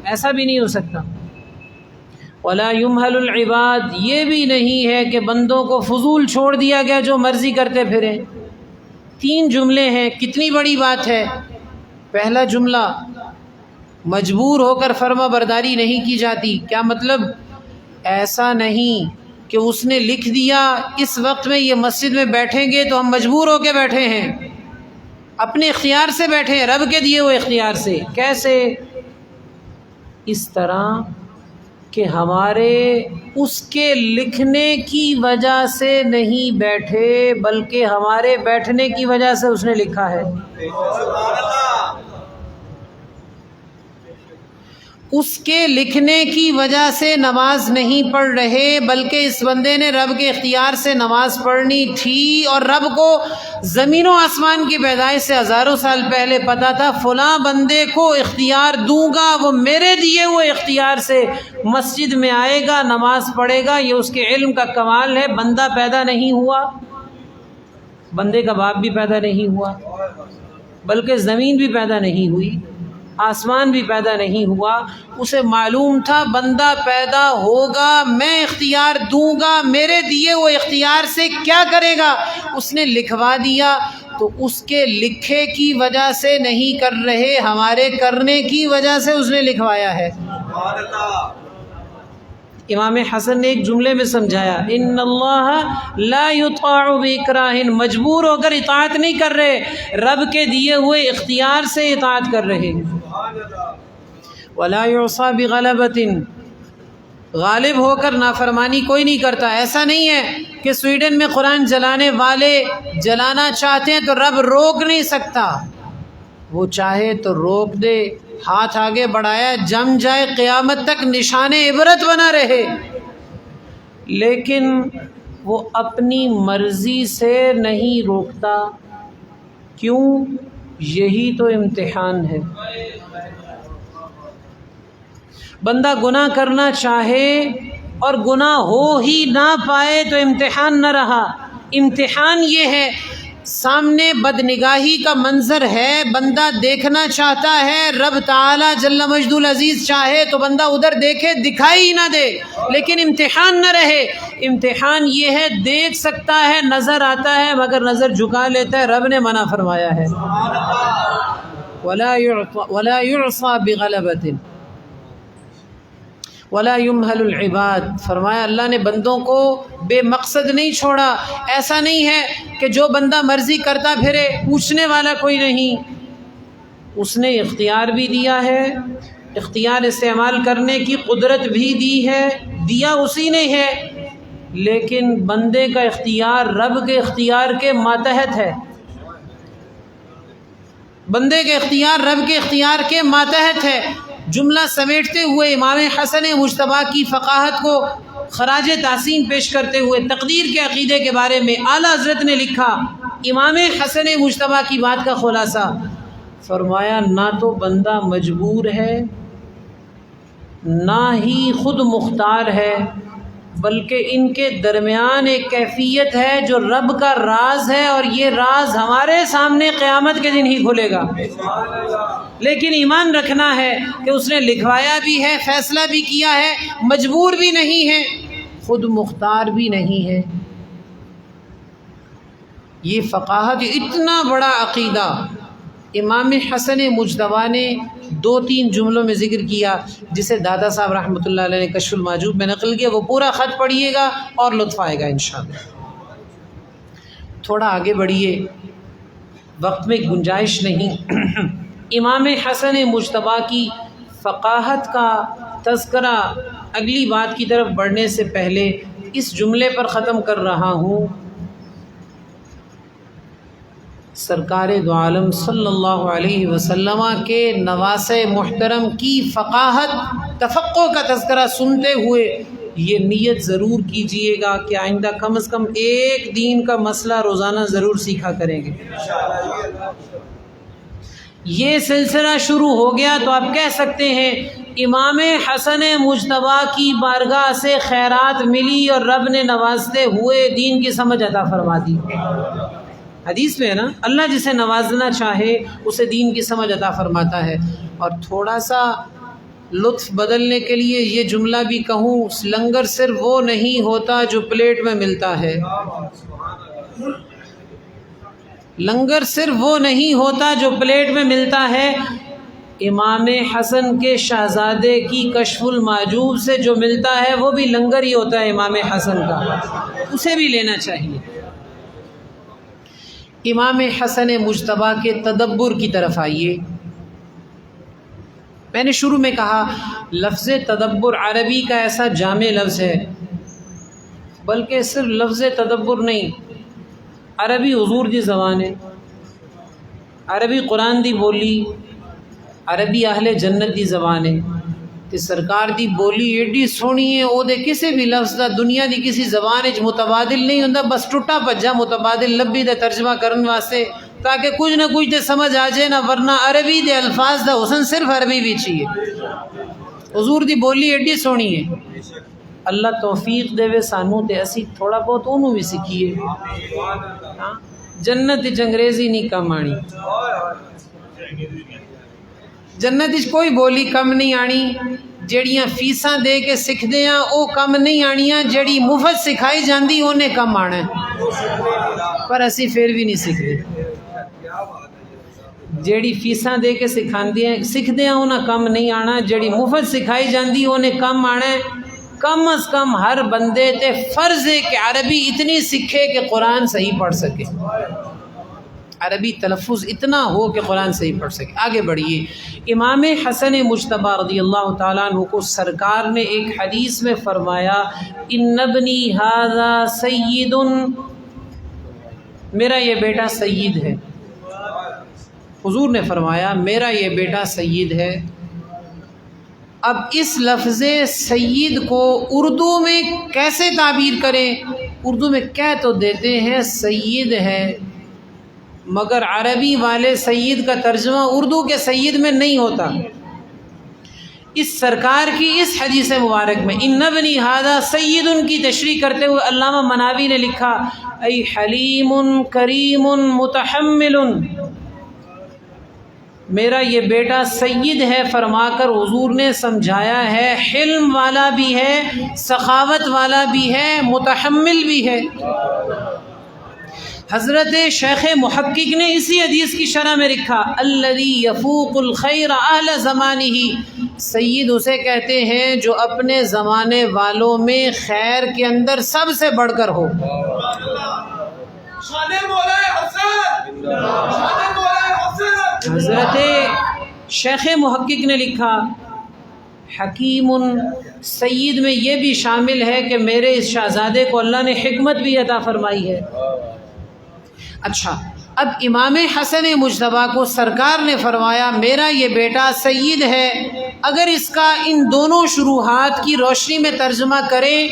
ایسا بھی نہیں ہو سکتا۔ ولا یمہل العباد، یہ بھی نہیں ہے کہ بندوں کو فضول چھوڑ دیا گیا جو مرضی کرتے پھریں۔ 3 جملے ہیں، کتنی بڑی بات ہے۔ پہلا جملہ مجبور ہو کر فرما برداری نہیں کی جاتی، کیا مطلب؟ ایسا نہیں کہ اس نے لکھ دیا اس وقت میں یہ مسجد میں بیٹھیں گے تو ہم مجبور ہو کے بیٹھے ہیں، اپنے اختیار سے بیٹھے ہیں، رب کے دیے ہوئے اختیار سے۔ کیسے؟ اس طرح کہ ہمارے اس کے لکھنے کی وجہ سے نہیں بیٹھے، بلکہ ہمارے بیٹھنے کی وجہ سے اس نے لکھا ہے۔ اس کے لکھنے کی وجہ سے نماز نہیں پڑھ رہے، بلکہ اس بندے نے رب کے اختیار سے نماز پڑھنی تھی، اور رب کو زمین و آسمان کی پیدائش سے ہزاروں سال پہلے پتہ تھا فلاں بندے کو اختیار دوں گا، وہ میرے دیے ہوئے اختیار سے مسجد میں آئے گا، نماز پڑھے گا۔ یہ اس کے علم کا کمال ہے۔ بندہ پیدا نہیں ہوا، بندے کا باپ بھی پیدا نہیں ہوا، بلکہ زمین بھی پیدا نہیں ہوئی، آسمان بھی پیدا نہیں ہوا۔ اسے معلوم تھا بندہ پیدا ہوگا، میں اختیار دوں گا، میرے دیے ہوئے اختیار سے کیا کرے گا اس نے لکھوا دیا۔ تو اس کے لکھے کی وجہ سے نہیں کر رہے، ہمارے کرنے کی وجہ سے اس نے لکھوایا ہے۔ امام حسن نے ایک جملے میں سمجھایا، ان اللہ لا یطاع باکراہ، مجبور ہو کر اطاعت نہیں کر رہے، رب کے دیے ہوئے اختیار سے اطاعت کر رہے۔ ولا یعصى بغلبۃ، غالب ہو کر نافرمانی کوئی نہیں کرتا۔ ایسا نہیں ہے کہ سویڈن میں قرآن جلانے والے جلانا چاہتے ہیں تو رب روک نہیں سکتا، وہ چاہے تو روک دے، ہاتھ آگے بڑھایا جم جائے، قیامت تک نشان عبرت بنا رہے، لیکن وہ اپنی مرضی سے نہیں روکتا۔ کیوں؟ یہی تو امتحان ہے۔ بندہ گناہ کرنا چاہے اور گناہ ہو ہی نہ پائے تو امتحان نہ رہا. امتحان یہ ہے، سامنے بدنگاہی کا منظر ہے، بندہ دیکھنا چاہتا ہے، رب تعالی جل مجد العزیز چاہے تو بندہ ادھر دیکھے، دکھائی ہی نہ دے، لیکن امتحان نہ رہے. امتحان یہ ہے دیکھ سکتا ہے، نظر آتا ہے، مگر نظر جھکا لیتا ہے. رب نے منع فرمایا ہے وَلَا يُعْصَى بِغَلَبَةٍ وَلَا يُمْهَلُ الْعِبَادِ. فرمایا اللہ نے بندوں کو بے مقصد نہیں چھوڑا. ایسا نہیں ہے کہ جو بندہ مرضی کرتا پھرے، پوچھنے والا کوئی نہیں. اس نے اختیار بھی دیا ہے، اختیار استعمال کرنے کی قدرت بھی دی ہے، دیا اسی نے ہے، لیکن بندے کا اختیار رب کے اختیار کے ماتحت ہے. بندے کے اختیار رب کے اختیار کے ماتحت ہے. جملہ سمیٹتے ہوئے امام حسن مجتبیٰ کی فقاہت کو خراج تحسین پیش کرتے ہوئے تقدیر کے عقیدے کے بارے میں اعلیٰ حضرت نے لکھا، امام حسن مجتبیٰ کی بات کا خلاصہ فرمایا، نہ تو بندہ مجبور ہے، نہ ہی خود مختار ہے، بلکہ ان کے درمیان ایک کیفیت ہے جو رب کا راز ہے، اور یہ راز ہمارے سامنے قیامت کے دن ہی کھلے گا. لیکن ایمان رکھنا ہے کہ اس نے لکھوایا بھی ہے، فیصلہ بھی کیا ہے، مجبور بھی نہیں ہے، خود مختار بھی نہیں ہے. یہ فقاہت، اتنا بڑا عقیدہ امام حسن مجتبیٰ نے 2-3 جملوں میں ذکر کیا، جسے دادا صاحب رحمۃ اللہ علیہ نے کشف المحجوب میں نقل کیا. وہ پورا خط پڑھیے گا اور لطف آئے گا انشاءاللہ. تھوڑا آگے بڑھیے، وقت میں گنجائش نہیں. امام حسن مجتبیٰ کی فقاہت کا تذکرہ اگلی بات کی طرف بڑھنے سے پہلے اس جملے پر ختم کر رہا ہوں. سرکار دو عالم صلی اللہ علیہ وسلم کے نواسے محترم کی فقاہت، تفقہ کا تذکرہ سنتے ہوئے یہ نیت ضرور کیجئے گا کہ آئندہ کم از کم ایک دین کا مسئلہ روزانہ ضرور سیکھا کریں گے. یہ سلسلہ شروع ہو گیا تو آپ کہہ سکتے ہیں امام حسن مجتبیٰ کی بارگاہ سے خیرات ملی اور رب نے نوازتے ہوئے دین کی سمجھ عطا فرما دی. حدیث میں ہے نا، اللہ جسے نوازنا چاہے اسے دین کی سمجھ عطا فرماتا ہے. اور تھوڑا سا لطف بدلنے کے لیے یہ جملہ بھی کہوں، لنگر صرف وہ نہیں ہوتا جو پلیٹ میں ملتا ہے. لنگر صرف وہ نہیں ہوتا جو پلیٹ میں ملتا ہے. امام حسن کے شہزادے کی کشف المحجوب سے جو ملتا ہے وہ بھی لنگر ہی ہوتا ہے امام حسن کا، اسے بھی لینا چاہیے. امام حسن مجتبیٰ کے تدبر کی طرف آئیے. میں نے شروع میں کہا لفظ تدبر عربی کا ایسا جامع لفظ ہے، بلکہ صرف لفظ تدبر نہیں، عربی حضور دی زبان ہے، عربی قرآن دی بولی، عربی اہل جنت دی زبان ہے. تے سرکار دی بولی ایڈی سونی ہے، او دے کسی بھی لفظ دا دنیا دی کسی زبان وچ متبادل نہیں ہوندا. بس ٹوٹا پجا متبادل لبی دا ترجمہ کرن واسطے تاکہ کچھ نہ کچھ تے سمجھ آ جائے نا، ورنہ عربی دے الفاظ دا حسن صرف عربی وچ ہی ہے. حضور دی بولی ایڈی سونی ہے. اللہ توفیق دے وے سانوں تے اسی تھوڑا بہت اونوں بھی سکھیے. جنت وچ انگریزی نہیں کم آنی، جنت وچ کوئی بولی کم نہیں آنی. جیڑیاں فیساں دے کے سکھدے ہیں او کم نہیں آنیاں، جیڑی مفت سکھائی جاندی انہیں کم آنا ہے، پر اسی پھر بھی نہیں سکھدے. جیڑی فیساں دے کے سکھدے ہیں انہیں کم نہیں آنا، جیڑی مفت سکھائی جاندی انہیں کم آنا ہے. کم از کم ہر بندے تے فرض ہے کہ عربی اتنی سیکھے کہ قرآن صحیح پڑھ سکے، عربی تلفظ اتنا ہو کہ قرآن صحیح پڑھ سکے. آگے بڑھیے. امام حسن مجتبیٰ رضی اللہ تعالیٰ عنہ کو سرکار نے ایک حدیث میں فرمایا، ان ابنی ھذا سید، میرا یہ بیٹا سید ہے. حضور نے فرمایا میرا یہ بیٹا سید ہے. اب اس لفظ سید کو اردو میں کیسے تعبیر کریں؟ اردو میں کہہ تو دیتے ہیں سید ہے، مگر عربی والے سید کا ترجمہ اردو کے سید میں نہیں ہوتا. اس سرکار کی اس حدیث مبارک میں ان ابنی ھذا سید کی تشریح کرتے ہوئے علامہ مناوی نے لکھا ای حلیم کریم متحمل، میرا یہ بیٹا سید ہے فرما کر حضور نے سمجھایا ہے حلم والا بھی ہے، سخاوت والا بھی ہے، متحمل بھی ہے۔ حضرت شیخ محقق نے اسی حدیث کی شرح میں لکھا الذی یفوق الخیر اہل زمانہ، سید اسے کہتے ہیں جو اپنے زمانے والوں میں خیر کے اندر سب سے بڑھ کر ہو۔ حضرت شیخ محقق نے لکھا حکیم، سید میں یہ بھی شامل ہے کہ میرے اس شہزادے کو اللہ نے حکمت بھی عطا فرمائی ہے۔ اچھا، اب امام حسن مجتبیٰ کو سرکار نے فرمایا میرا یہ بیٹا سید ہے، اگر اس کا ان دونوں شروحات کی روشنی میں ترجمہ کریں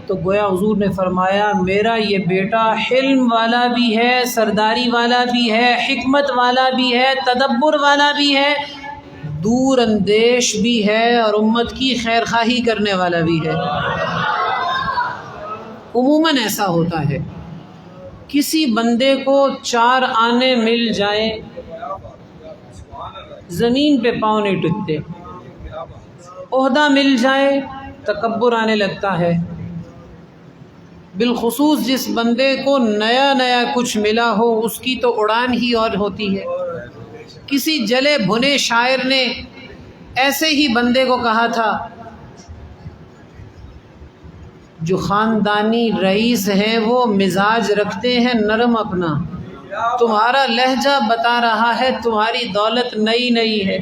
تو گویا حضور نے فرمایا میرا یہ بیٹا حلم والا بھی ہے، سرداری والا بھی ہے، حکمت والا بھی ہے، تدبر والا بھی ہے، دور اندیش بھی ہے، اور امت کی خیر خواہی کرنے والا بھی ہے۔ عموماً ایسا ہوتا ہے کسی بندے کو 4 آنے مل جائیں زمین پہ پاؤں نہیں ٹکتے، عہدہ مل جائے تکبر آنے لگتا ہے، بالخصوص جس بندے کو نیا نیا کچھ ملا ہو اس کی تو اڑان ہی اور ہوتی ہے۔ کسی جلے بھنے شاعر نے ایسے ہی بندے کو کہا تھا جو خاندانی رئیس ہیں وہ مزاج رکھتے ہیں نرم اپنا، تمہارا لہجہ بتا رہا ہے تمہاری دولت نئی نئی ہے۔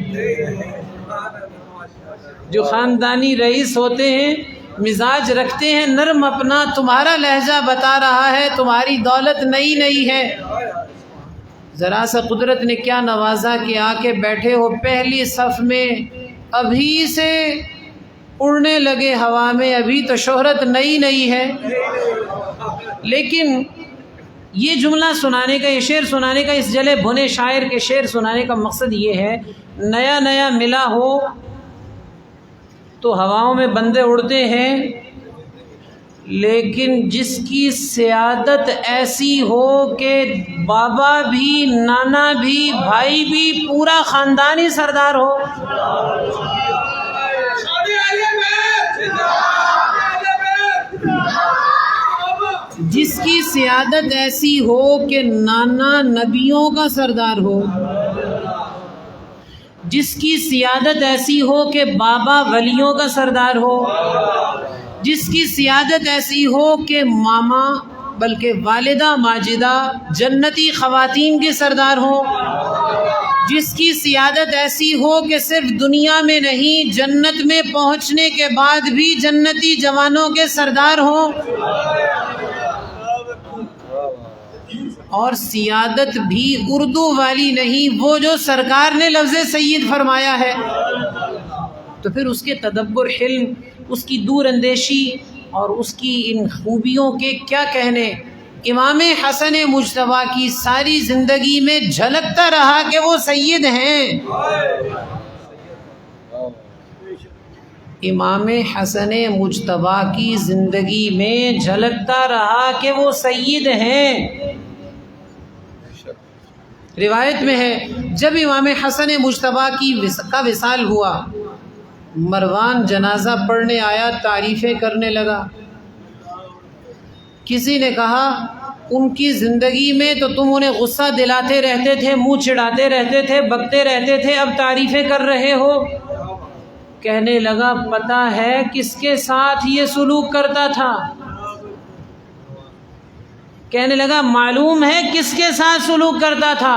جو خاندانی رئیس ہوتے ہیں مزاج رکھتے ہیں نرم اپنا، تمہارا لہجہ بتا رہا ہے تمہاری دولت نئی نئی ہے۔ ذرا سا قدرت نے کیا نوازا کہ آ کے بیٹھے ہو پہلی صف میں، ابھی سے اڑنے لگے ہوا میں، ابھی تو شہرت نئی نئی ہے۔ لیکن یہ جملہ سنانے کا، یہ شعر سنانے کا، اس جلے بھنے شاعر کے شعر سنانے کا مقصد یہ ہے نیا نیا ملا ہو تو ہواؤں میں بندے اڑتے ہیں، لیکن جس کی سیادت ایسی ہو کہ بابا بھی، نانا بھی، بھائی بھی، پورا خاندانی سردار ہو، جس کی سیادت ایسی ہو کہ نانا نبیوں کا سردار ہو، جس کی سیادت ایسی ہو کہ بابا ولیوں کا سردار ہو، جس کی سیادت ایسی ہو کہ ماما بلکہ والدہ ماجدہ جنتی خواتین کے سردار ہوں، جس کی سیادت ایسی ہو کہ صرف دنیا میں نہیں جنت میں پہنچنے کے بعد بھی جنتی جوانوں کے سردار ہوں، اور سیادت بھی اردو والی نہیں، وہ جو سرکار نے لفظ سید فرمایا ہے، تو پھر اس کے تدبر، حلم، اس کی دور اندیشی اور اس کی ان خوبیوں کے کیا کہنے۔ امام حسن مجتبیٰ کی ساری زندگی میں جھلکتا رہا کہ وہ سید ہیں۔ امام حسن مجتبیٰ کی زندگی میں جھلکتا رہا کہ وہ سید ہیں۔ روایت میں ہے جب امام حسن مجتبیٰ کا وصال ہوا، مروان جنازہ پڑھنے آیا، تعریفیں کرنے لگا۔ کسی نے کہا ان کی زندگی میں تو تم انہیں غصہ دلاتے رہتے تھے، منہ چڑھاتے رہتے تھے، بکتے رہتے تھے، اب تعریفیں کر رہے ہو۔ کہنے لگا پتہ ہے کس کے ساتھ یہ سلوک کرتا تھا؟ کہنے لگا معلوم ہے کس کے ساتھ سلوک کرتا تھا؟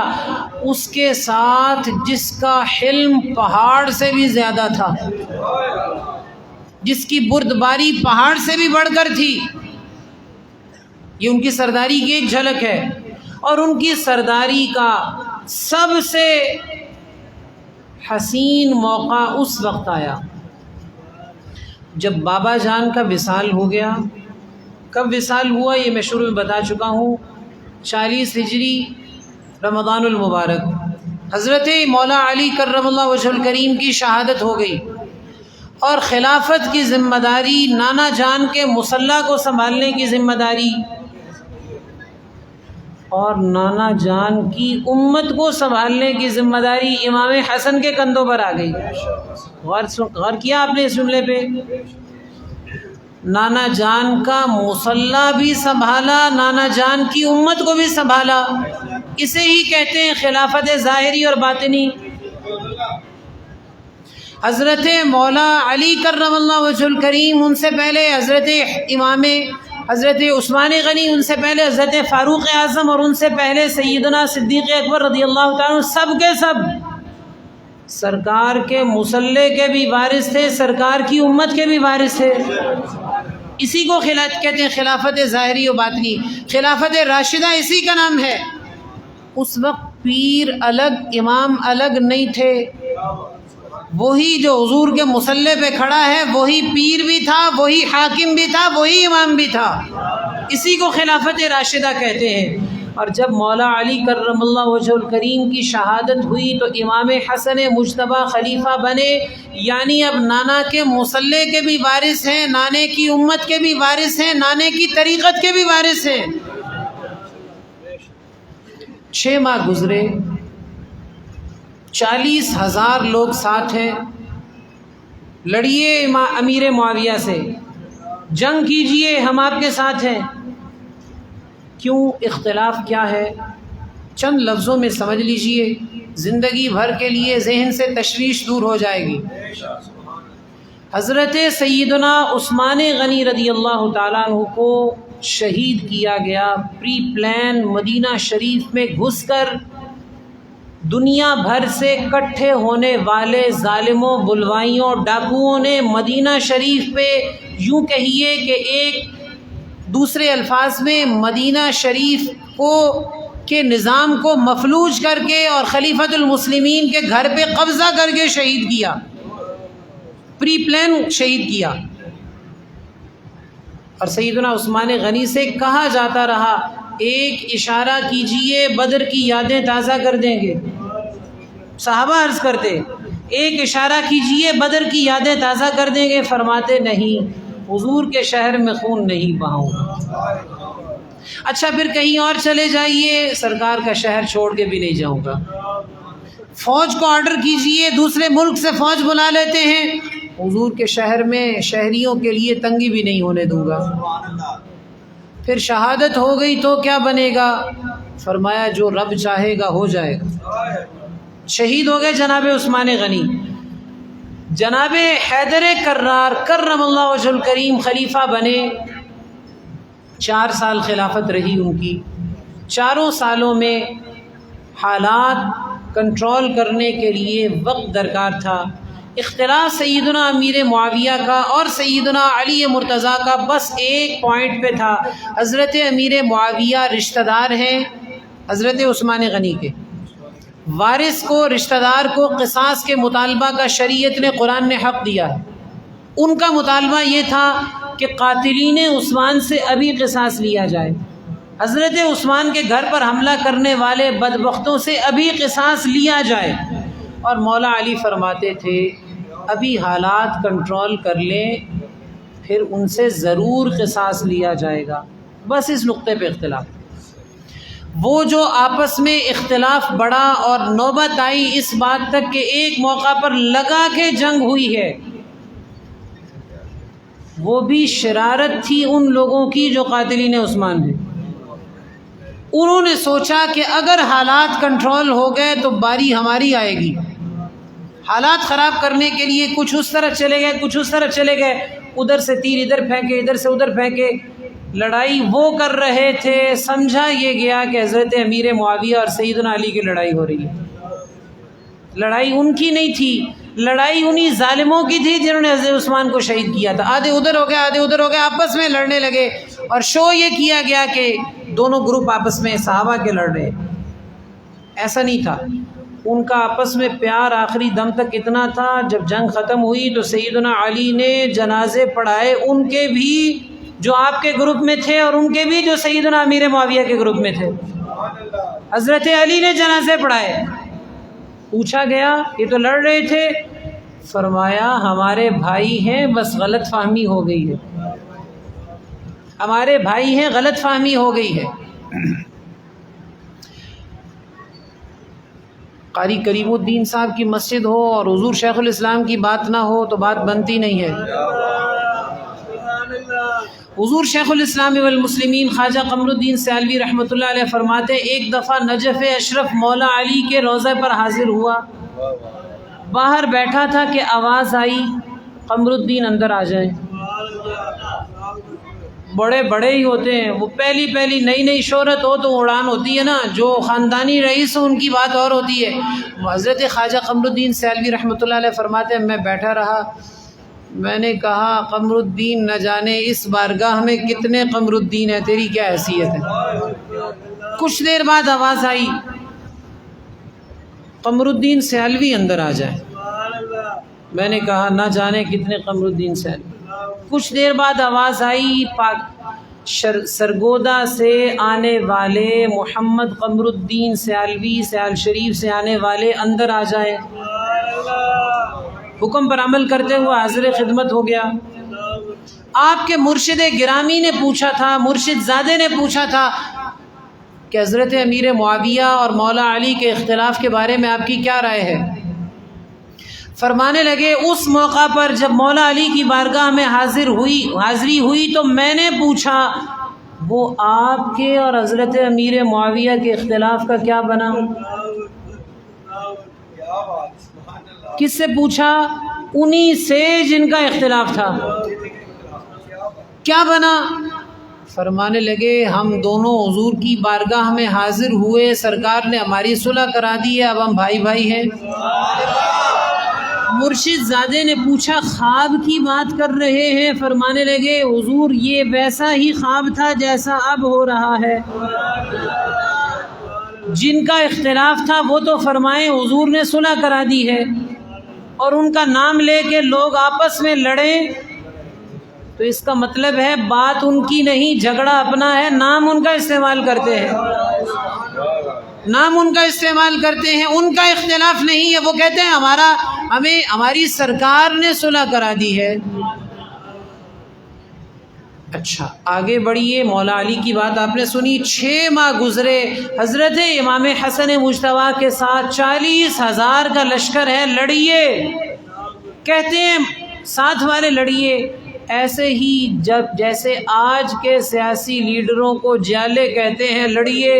اس کے ساتھ جس کا حلم پہاڑ سے بھی زیادہ تھا، جس کی بردباری پہاڑ سے بھی بڑھ کر تھی۔ یہ ان کی سرداری کی ایک جھلک ہے، اور ان کی سرداری کا سب سے حسین موقع اس وقت آیا جب بابا جان کا وصال ہو گیا۔ کب وصال ہوا یہ میں شروع میں بتا چکا ہوں، 40 ہجری رمضان المبارک، حضرت مولا علی کرم اللہ وجہ الکریم کی شہادت ہو گئی۔ اور خلافت کی ذمہ داری، نانا جان کے مصلی کو سنبھالنے کی ذمہ داری اور نانا جان کی امت کو سنبھالنے کی ذمہ داری امام حسن کے کندھوں پر آ گئی۔ غور کیا آپ نے اس جملے پہ؟ نانا جان کا مصلی بھی سنبھالا، نانا جان کی امت کو بھی سنبھالا۔ اسے ہی کہتے ہیں خلافت ظاہری اور باطنی۔ حضرت مولا علی کرم اللہ وجہ الکریم، ان سے پہلے حضرت عثمان غنی، ان سے پہلے حضرت فاروق اعظم، اور ان سے پہلے سیدنا صدیق اکبر رضی اللہ تعالیٰ، سب کے سب سرکار کے مصلی کے بھی وارث تھے، سرکار کی امت کے بھی وارث تھے۔ اسی کو کہتے ہیں خلافت ظاہری و باطنی۔ خلافت راشدہ اسی کا نام ہے۔ اس وقت پیر الگ امام الگ نہیں تھے، وہی جو حضور کے مصلی پہ کھڑا ہے وہی پیر بھی تھا، وہی حاکم بھی تھا، وہی امام بھی تھا۔ اسی کو خلافت راشدہ کہتے ہیں۔ اور جب مولا علی کرم اللہ وجہ الکریم کی شہادت ہوئی تو امام حسن مجتبیٰ خلیفہ بنے، یعنی اب نانا کے مصلی کے بھی وارث ہیں، نانے کی امت کے بھی وارث ہیں، نانے کی طریقت کے بھی وارث ہیں۔ 6 ماہ گزرے، 40,000 لوگ ساتھ ہیں، لڑیے امیر معاویہ سے، جنگ کیجئے، ہم آپ کے ساتھ ہیں۔ کیوں؟ اختلاف کیا ہے؟ چند لفظوں میں سمجھ لیجئے، زندگی بھر کے لیے ذہن سے تشویش دور ہو جائے گی۔ حضرت سیدنا عثمان غنی رضی اللہ تعالیٰ عنہ کو شہید کیا گیا پری پلان مدینہ شریف میں گھس کر۔ دنیا بھر سے اکٹھے ہونے والے ظالموں، بلوائیوں، ڈاکوؤں نے مدینہ شریف پہ، یوں کہیے کہ ایک دوسرے الفاظ میں مدینہ شریف کے نظام کو مفلوج کر کے اور خلیفۃ المسلمین کے گھر پہ قبضہ کر کے شہید کیا، پری پلان شہید کیا۔ اور سیدنا عثمان غنی سے کہا جاتا رہا ایک اشارہ کیجئے بدر کی یادیں تازہ کر دیں گے۔ صحابہ عرض کرتے ایک اشارہ کیجئے بدر کی یادیں تازہ کر دیں گے، فرماتے نہیں، حضور کے شہر میں خون نہیں بہاؤں گا۔ اچھا پھر کہیں اور چلے جائیے، سرکار کا شہر چھوڑ کے بھی نہیں جاؤں گا۔ فوج کو آرڈر کیجئے، دوسرے ملک سے فوج بلا لیتے ہیں، حضور کے شہر میں شہریوں کے لیے تنگی بھی نہیں ہونے دوں گا۔ پھر شہادت ہو گئی تو کیا بنے گا؟ فرمایا جو رب چاہے گا ہو جائے گا۔ شہید ہو گئے جناب عثمان غنی۔ جناب حیدر کرار کرم اللہ وجہ الکریم خلیفہ بنے، 4 سال خلافت رہی ان کی۔ 4 سالوں میں حالات کنٹرول کرنے کے لیے وقت درکار تھا۔ اختلاف سیدنا امیر معاویہ کا اور سیدنا علی مرتضیٰ کا بس ایک پوائنٹ پہ تھا۔ حضرت امیر معاویہ رشتہ دار ہیں حضرت عثمان غنی کے، وارث کو، رشتہ دار کو قصاص کے مطالبہ کا شریعت نے، قرآن نے حق دیا ہے۔ ان کا مطالبہ یہ تھا کہ قاتلین عثمان سے ابھی قصاص لیا جائے، حضرت عثمان کے گھر پر حملہ کرنے والے بدبختوں سے ابھی قصاص لیا جائے۔ اور مولا علی فرماتے تھے ابھی حالات کنٹرول کر لیں، پھر ان سے ضرور قصاص لیا جائے گا۔ بس اس نقطے پہ اختلاف۔ وہ جو آپس میں اختلاف بڑھا اور نوبت آئی اس بات تک کہ ایک موقع پر لگا کے جنگ ہوئی ہے، وہ بھی شرارت تھی ان لوگوں کی جو قاتلین عثمان ہیں۔ انہوں نے سوچا کہ اگر حالات کنٹرول ہو گئے تو باری ہماری آئے گی۔ حالات خراب کرنے کے لیے کچھ اس طرف چلے گئے، کچھ اس طرف چلے گئے، ادھر سے تیر ادھر پھینکے، ادھر سے ادھر پھینکے، لڑائی وہ کر رہے تھے، سمجھا یہ گیا کہ حضرت امیر معاویہ اور سیدنا علی کی لڑائی ہو رہی ہے۔ لڑائی ان کی نہیں تھی، لڑائی انہی ظالموں کی تھی جنہوں نے حضرت عثمان کو شہید کیا تھا۔ آدھے ادھر ہو گئے، آدھے ادھر ہو گئے، آپس میں لڑنے لگے، اور شو یہ کیا گیا کہ دونوں گروپ آپس میں صحابہ کے لڑ رہے۔ ایسا نہیں تھا، ان کا آپس میں پیار آخری دم تک اتنا تھا۔ جب جنگ ختم ہوئی تو سیدنا علی نے جنازے پڑھائے، ان کے بھی جو آپ کے گروپ میں تھے اور ان کے بھی جو سیدنا امیر معاویہ کے گروپ میں تھے۔ حضرت علی نے جنازے پڑھائے۔ پوچھا گیا یہ تو لڑ رہے تھے، فرمایا ہمارے بھائی ہیں، بس غلط فہمی ہو گئی ہے، ہمارے بھائی ہیں، غلط فہمی ہو گئی ہے۔ قاری کریم الدین صاحب کی مسجد ہو اور حضور شیخ الاسلام کی بات نہ ہو تو بات بنتی نہیں ہے۔ حضور شیخ الاسلام والمسلمین خواجہ قمر الدین سیالوی رحمۃ اللہ علیہ فرماتے ایک دفعہ نجف اشرف مولا علی کے روضے پر حاضر ہوا، باہر بیٹھا تھا کہ آواز آئی قمر الدین اندر آ جائیں۔ بڑے بڑے ہی ہوتے ہیں وہ، پہلی نئی شہرت ہو تو اڑان ہوتی ہے نا، جو خاندانی رئیس ہو ان کی بات اور ہوتی ہے۔ حضرت خواجہ قمر الدین سیالوی رحمۃ اللہ علیہ فرماتے ہیں میں بیٹھا رہا، میں نے کہا قمر الدین نہ جانے اس بارگاہ میں کتنے قمر الدین ہے، تیری کیا حیثیت ہے۔ کچھ دیر بعد آواز آئی قمر الدین سیالوی اندر آ جائے، میں نے کہا نہ جانے کتنے قمر الدین سیالوی۔ کچھ دیر بعد آواز آئی سرگودا سے آنے والے محمد قمر الدین سیالوی سیال شریف سے آنے والے اندر آ جائیں۔ حکم پر عمل کرتے ہوئے حاضر خدمت ہو گیا۔ آپ کے مرشد گرامی نے پوچھا تھا، مرشد زادے نے پوچھا تھا کہ حضرت امیر معاویہ اور مولا علی کے اختلاف کے بارے میں آپ کی کیا رائے ہے؟ فرمانے لگے اس موقع پر جب مولا علی کی بارگاہ میں حاضری ہوئی تو میں نے پوچھا وہ آپ کے اور حضرت امیر معاویہ کے اختلاف کا کیا بنا؟ کس سے پوچھا؟ انہی سے جن کا اختلاف تھا، کیا بنا؟ فرمانے لگے ہم دونوں حضور کی بارگاہ میں حاضر ہوئے، سرکار نے ہماری صلح کرا دی ہے، اب ہم بھائی بھائی ہیں۔ مرشد زادے نے پوچھا خواب کی بات کر رہے ہیں؟ فرمانے لگے حضور یہ ویسا ہی خواب تھا جیسا اب ہو رہا ہے۔ جن کا اختلاف تھا وہ تو فرمائیں حضور نے صلح کرا دی ہے، اور ان کا نام لے کے لوگ آپس میں لڑیں تو اس کا مطلب ہے بات ان کی نہیں، جھگڑا اپنا ہے، نام ان کا استعمال کرتے ہیں، نام ان کا استعمال کرتے ہیں، ان کا اختلاف نہیں ہے۔ وہ کہتے ہیں ہماری سرکار نے صلح کرا دی ہے۔ اچھا آگے بڑھیے، مولا علی کی بات آپ نے سنی، 6 ماہ گزرے، حضرت امام حسن مجتبیٰ کے ساتھ 40,000 کا لشکر ہے، لڑیے، کہتے ہیں ساتھ والے لڑیے۔ ایسے ہی جیسے آج کے سیاسی لیڈروں کو جالے کہتے ہیں، لڑیے،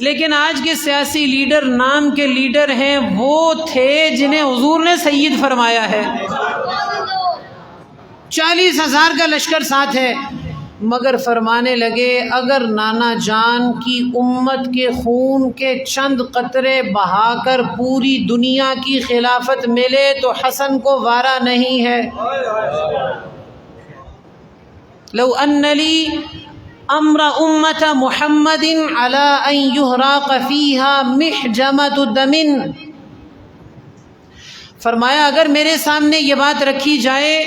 لیکن آج کے سیاسی لیڈر نام کے لیڈر ہیں وہ تھے جنہیں حضور نے سید فرمایا ہے۔ 40,000 کا لشکر ساتھ ہے، مگر فرمانے لگے اگر نانا جان کی امت کے خون کے چند قطرے بہا کر پوری دنیا کی خلافت ملے تو حسن کو وارا نہیں ہے۔ لو ان لی امر امت محمد علی ان یحرق فیہا محجمۃ دم، فرمایا اگر میرے سامنے یہ بات رکھی جائے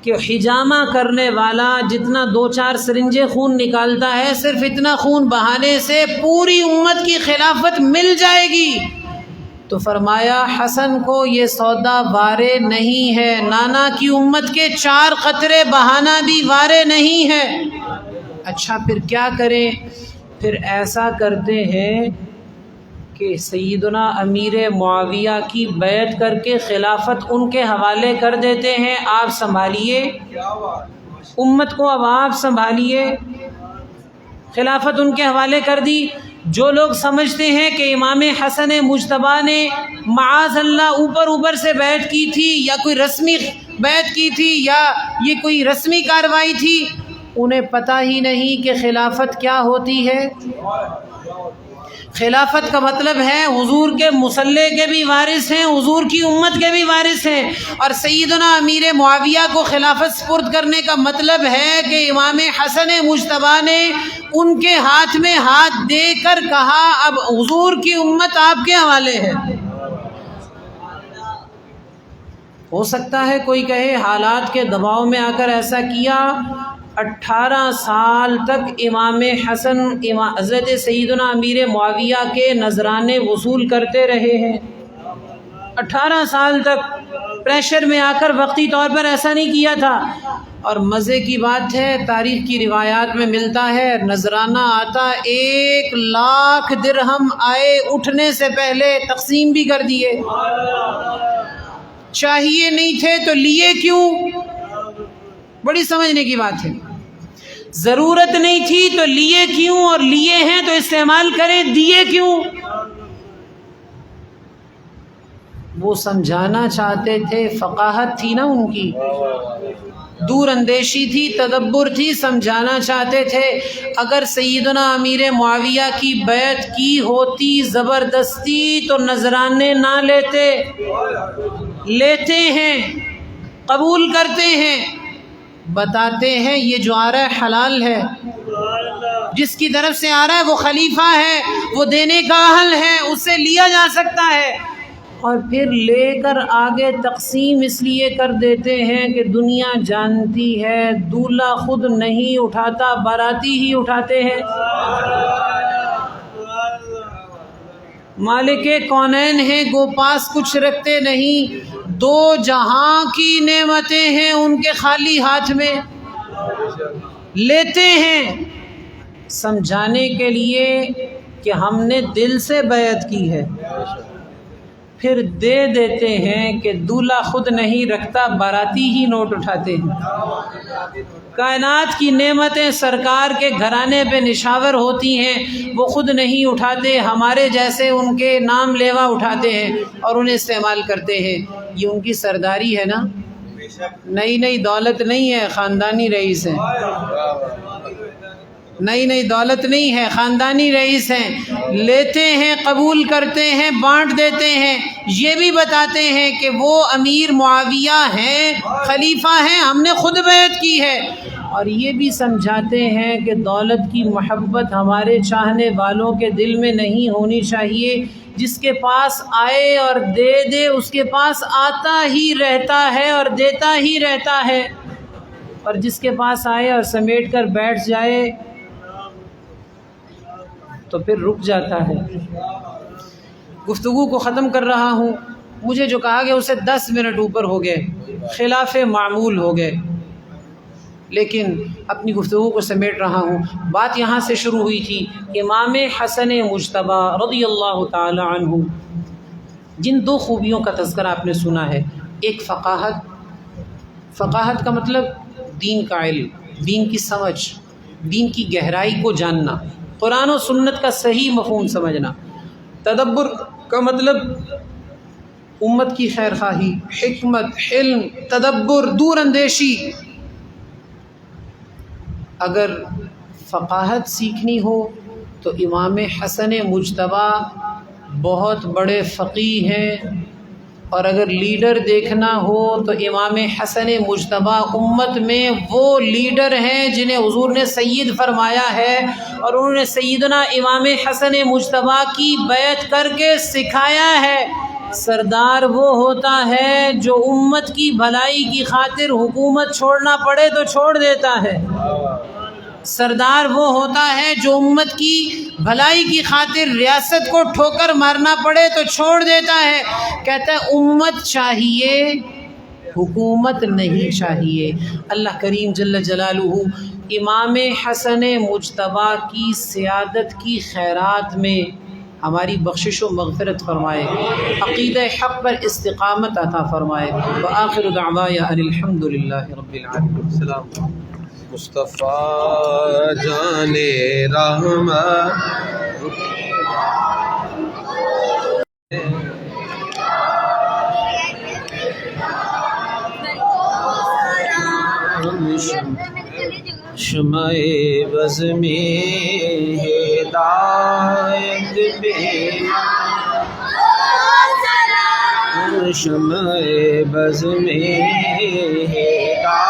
کہ حجامہ کرنے والا جتنا 2-4 سرنجے خون نکالتا ہے، صرف اتنا خون بہانے سے پوری امت کی خلافت مل جائے گی، تو فرمایا حسن کو یہ سودا وارے نہیں ہے، نانا کی امت کے 4 قطرے بہانا بھی وارے نہیں ہے۔ اچھا پھر کیا کریں؟ پھر ایسا کرتے ہیں کہ سیدنا امیر معاویہ کی بیعت کر کے خلافت ان کے حوالے کر دیتے ہیں، آپ سنبھالیے امت کو، اب آپ سنبھالیے۔ خلافت ان کے حوالے کر دی۔ جو لوگ سمجھتے ہیں کہ امام حسن مجتبیٰ نے معاذ اللہ اوپر سے بیعت کی تھی یا کوئی رسمی بیعت کی تھی یا یہ کوئی رسمی کارروائی تھی، انہیں پتہ ہی نہیں کہ خلافت کیا ہوتی ہے۔ خلافت کا مطلب ہے حضور کے مصلی کے بھی وارث ہیں، حضور کی امت کے بھی وارث ہیں، اور سیدنا امیر معاویہ کو خلافت سپرد کرنے کا مطلب ہے کہ امام حسن مجتبیٰ نے ان کے ہاتھ میں ہاتھ دے کر کہا اب حضور کی امت آپ کے حوالے ہے۔ ہو سکتا ہے کوئی کہے حالات کے دباؤ میں آ کر ایسا کیا، 18 سال تک امام حسن حضرت سیدنا امیر معاویہ کے نذرانے وصول کرتے رہے ہیں، 18 سال تک پریشر میں آ کر وقتی طور پر ایسا نہیں کیا تھا. اور مزے کی بات ہے، تاریخ کی روایات میں ملتا ہے نذرانہ آتا 1,00,000 درہم آئے اٹھنے سے پہلے تقسیم بھی کر دیے. چاہیے نہیں تھے تو لیے کیوں؟ بڑی سمجھنے کی بات ہے. ضرورت نہیں تھی تو لیے کیوں، اور لیے ہیں تو استعمال کریں، دیے کیوں؟ وہ سمجھانا چاہتے تھے، فقاہت تھی نا ان کی، دور اندیشی تھی، تدبر تھی، سمجھانا چاہتے تھے. اگر سیدنا امیر معاویہ کی بیعت کی ہوتی زبردستی تو نذرانے نہ لیتے. لیتے ہیں، قبول کرتے ہیں، بتاتے ہیں یہ جو آ رہا ہے حلال ہے، جس کی طرف سے آ رہا ہے وہ خلیفہ ہے، وہ دینے کا اہل ہے، اس سے لیا جا سکتا ہے. اور پھر لے کر آگے تقسیم اس لیے کر دیتے ہیں کہ دنیا جانتی ہے دولہا خود نہیں اٹھاتا، باراتی ہی اٹھاتے ہیں. مالک کونین ہیں، گو پاس کچھ رکھتے نہیں. 2 جہاں کی نعمتیں ہیں ان کے خالی ہاتھ میں، لیتے ہیں سمجھانے کے لیے کہ ہم نے دل سے بیعت کی ہے، پھر دے دیتے ہیں کہ دولہا خود نہیں رکھتا، باراتی ہی نوٹ اٹھاتے ہیں. کائنات کی نعمتیں سرکار کے گھرانے پہ نشاور ہوتی ہیں، وہ خود نہیں اٹھاتے، ہمارے جیسے ان کے نام لیوا اٹھاتے ہیں اور انہیں استعمال کرتے ہیں. یہ ان کی سرداری ہے نا، نئی دولت نہیں ہے، خاندانی رئیس ہیں. نئی دولت نہیں ہے، خاندانی رئیس ہیں. لیتے ہیں، قبول کرتے ہیں، بانٹ دیتے ہیں. یہ بھی بتاتے ہیں کہ وہ امیر معاویہ ہیں، خلیفہ ہیں، ہم نے خود بیعت کی ہے. اور یہ بھی سمجھاتے ہیں کہ دولت کی محبت ہمارے چاہنے والوں کے دل میں نہیں ہونی چاہیے. جس کے پاس آئے اور دے دے، اس کے پاس آتا ہی رہتا ہے اور دیتا ہی رہتا ہے. اور جس کے پاس آئے اور سمیٹ کر بیٹھ جائے تو پھر رک جاتا ہے. گفتگو کو ختم کر رہا ہوں. مجھے جو کہا گیا اسے 10 منٹ اوپر ہو گئے، خلاف معمول ہو گئے، لیکن اپنی گفتگو کو سمیٹ رہا ہوں. بات یہاں سے شروع ہوئی تھی. امام حسن مجتبیٰ رضی اللہ تعالی عنہ، جن 2 خوبیوں کا تذکرہ آپ نے سنا ہے، ایک فقاہت کا مطلب دین کا علم، دین کی سمجھ، دین کی گہرائی کو جاننا، قرآن و سنت کا صحیح مفہوم سمجھنا. تدبر کا مطلب امت کی خیر خواہی، حکمت، حلم، تدبر، دور اندیشی. اگر فقاہت سیکھنی ہو تو امام حسن مجتبیٰ بہت بڑے فقیہ ہیں، اور اگر لیڈر دیکھنا ہو تو امام حسن مجتبیٰ امت میں وہ لیڈر ہیں جنہیں حضور نے سید فرمایا ہے، اور انہوں نے سیدنا امام حسن مجتبیٰ کی بیعت کر کے سکھایا ہے. سردار وہ ہوتا ہے جو امت کی بھلائی کی خاطر حکومت چھوڑنا پڑے تو چھوڑ دیتا ہے. سردار وہ ہوتا ہے جو امت کی بھلائی کی خاطر ریاست کو ٹھوکر مارنا پڑے تو چھوڑ دیتا ہے. کہتا ہے امت چاہیے، حکومت نہیں چاہیے. اللہ کریم جل جلالہ امام حسن مجتبیٰ کی سیادت کی خیرات میں ہماری بخشش و مغفرت فرمائے، عقیدہ حق پر استقامت عطا فرمائے. وآخر دعوایا ان الحمد للہ رب العالمین. السلام مصطفیٰ جان رحمت شمع بز میں ہدایت میں، شمع بز میں ہدایت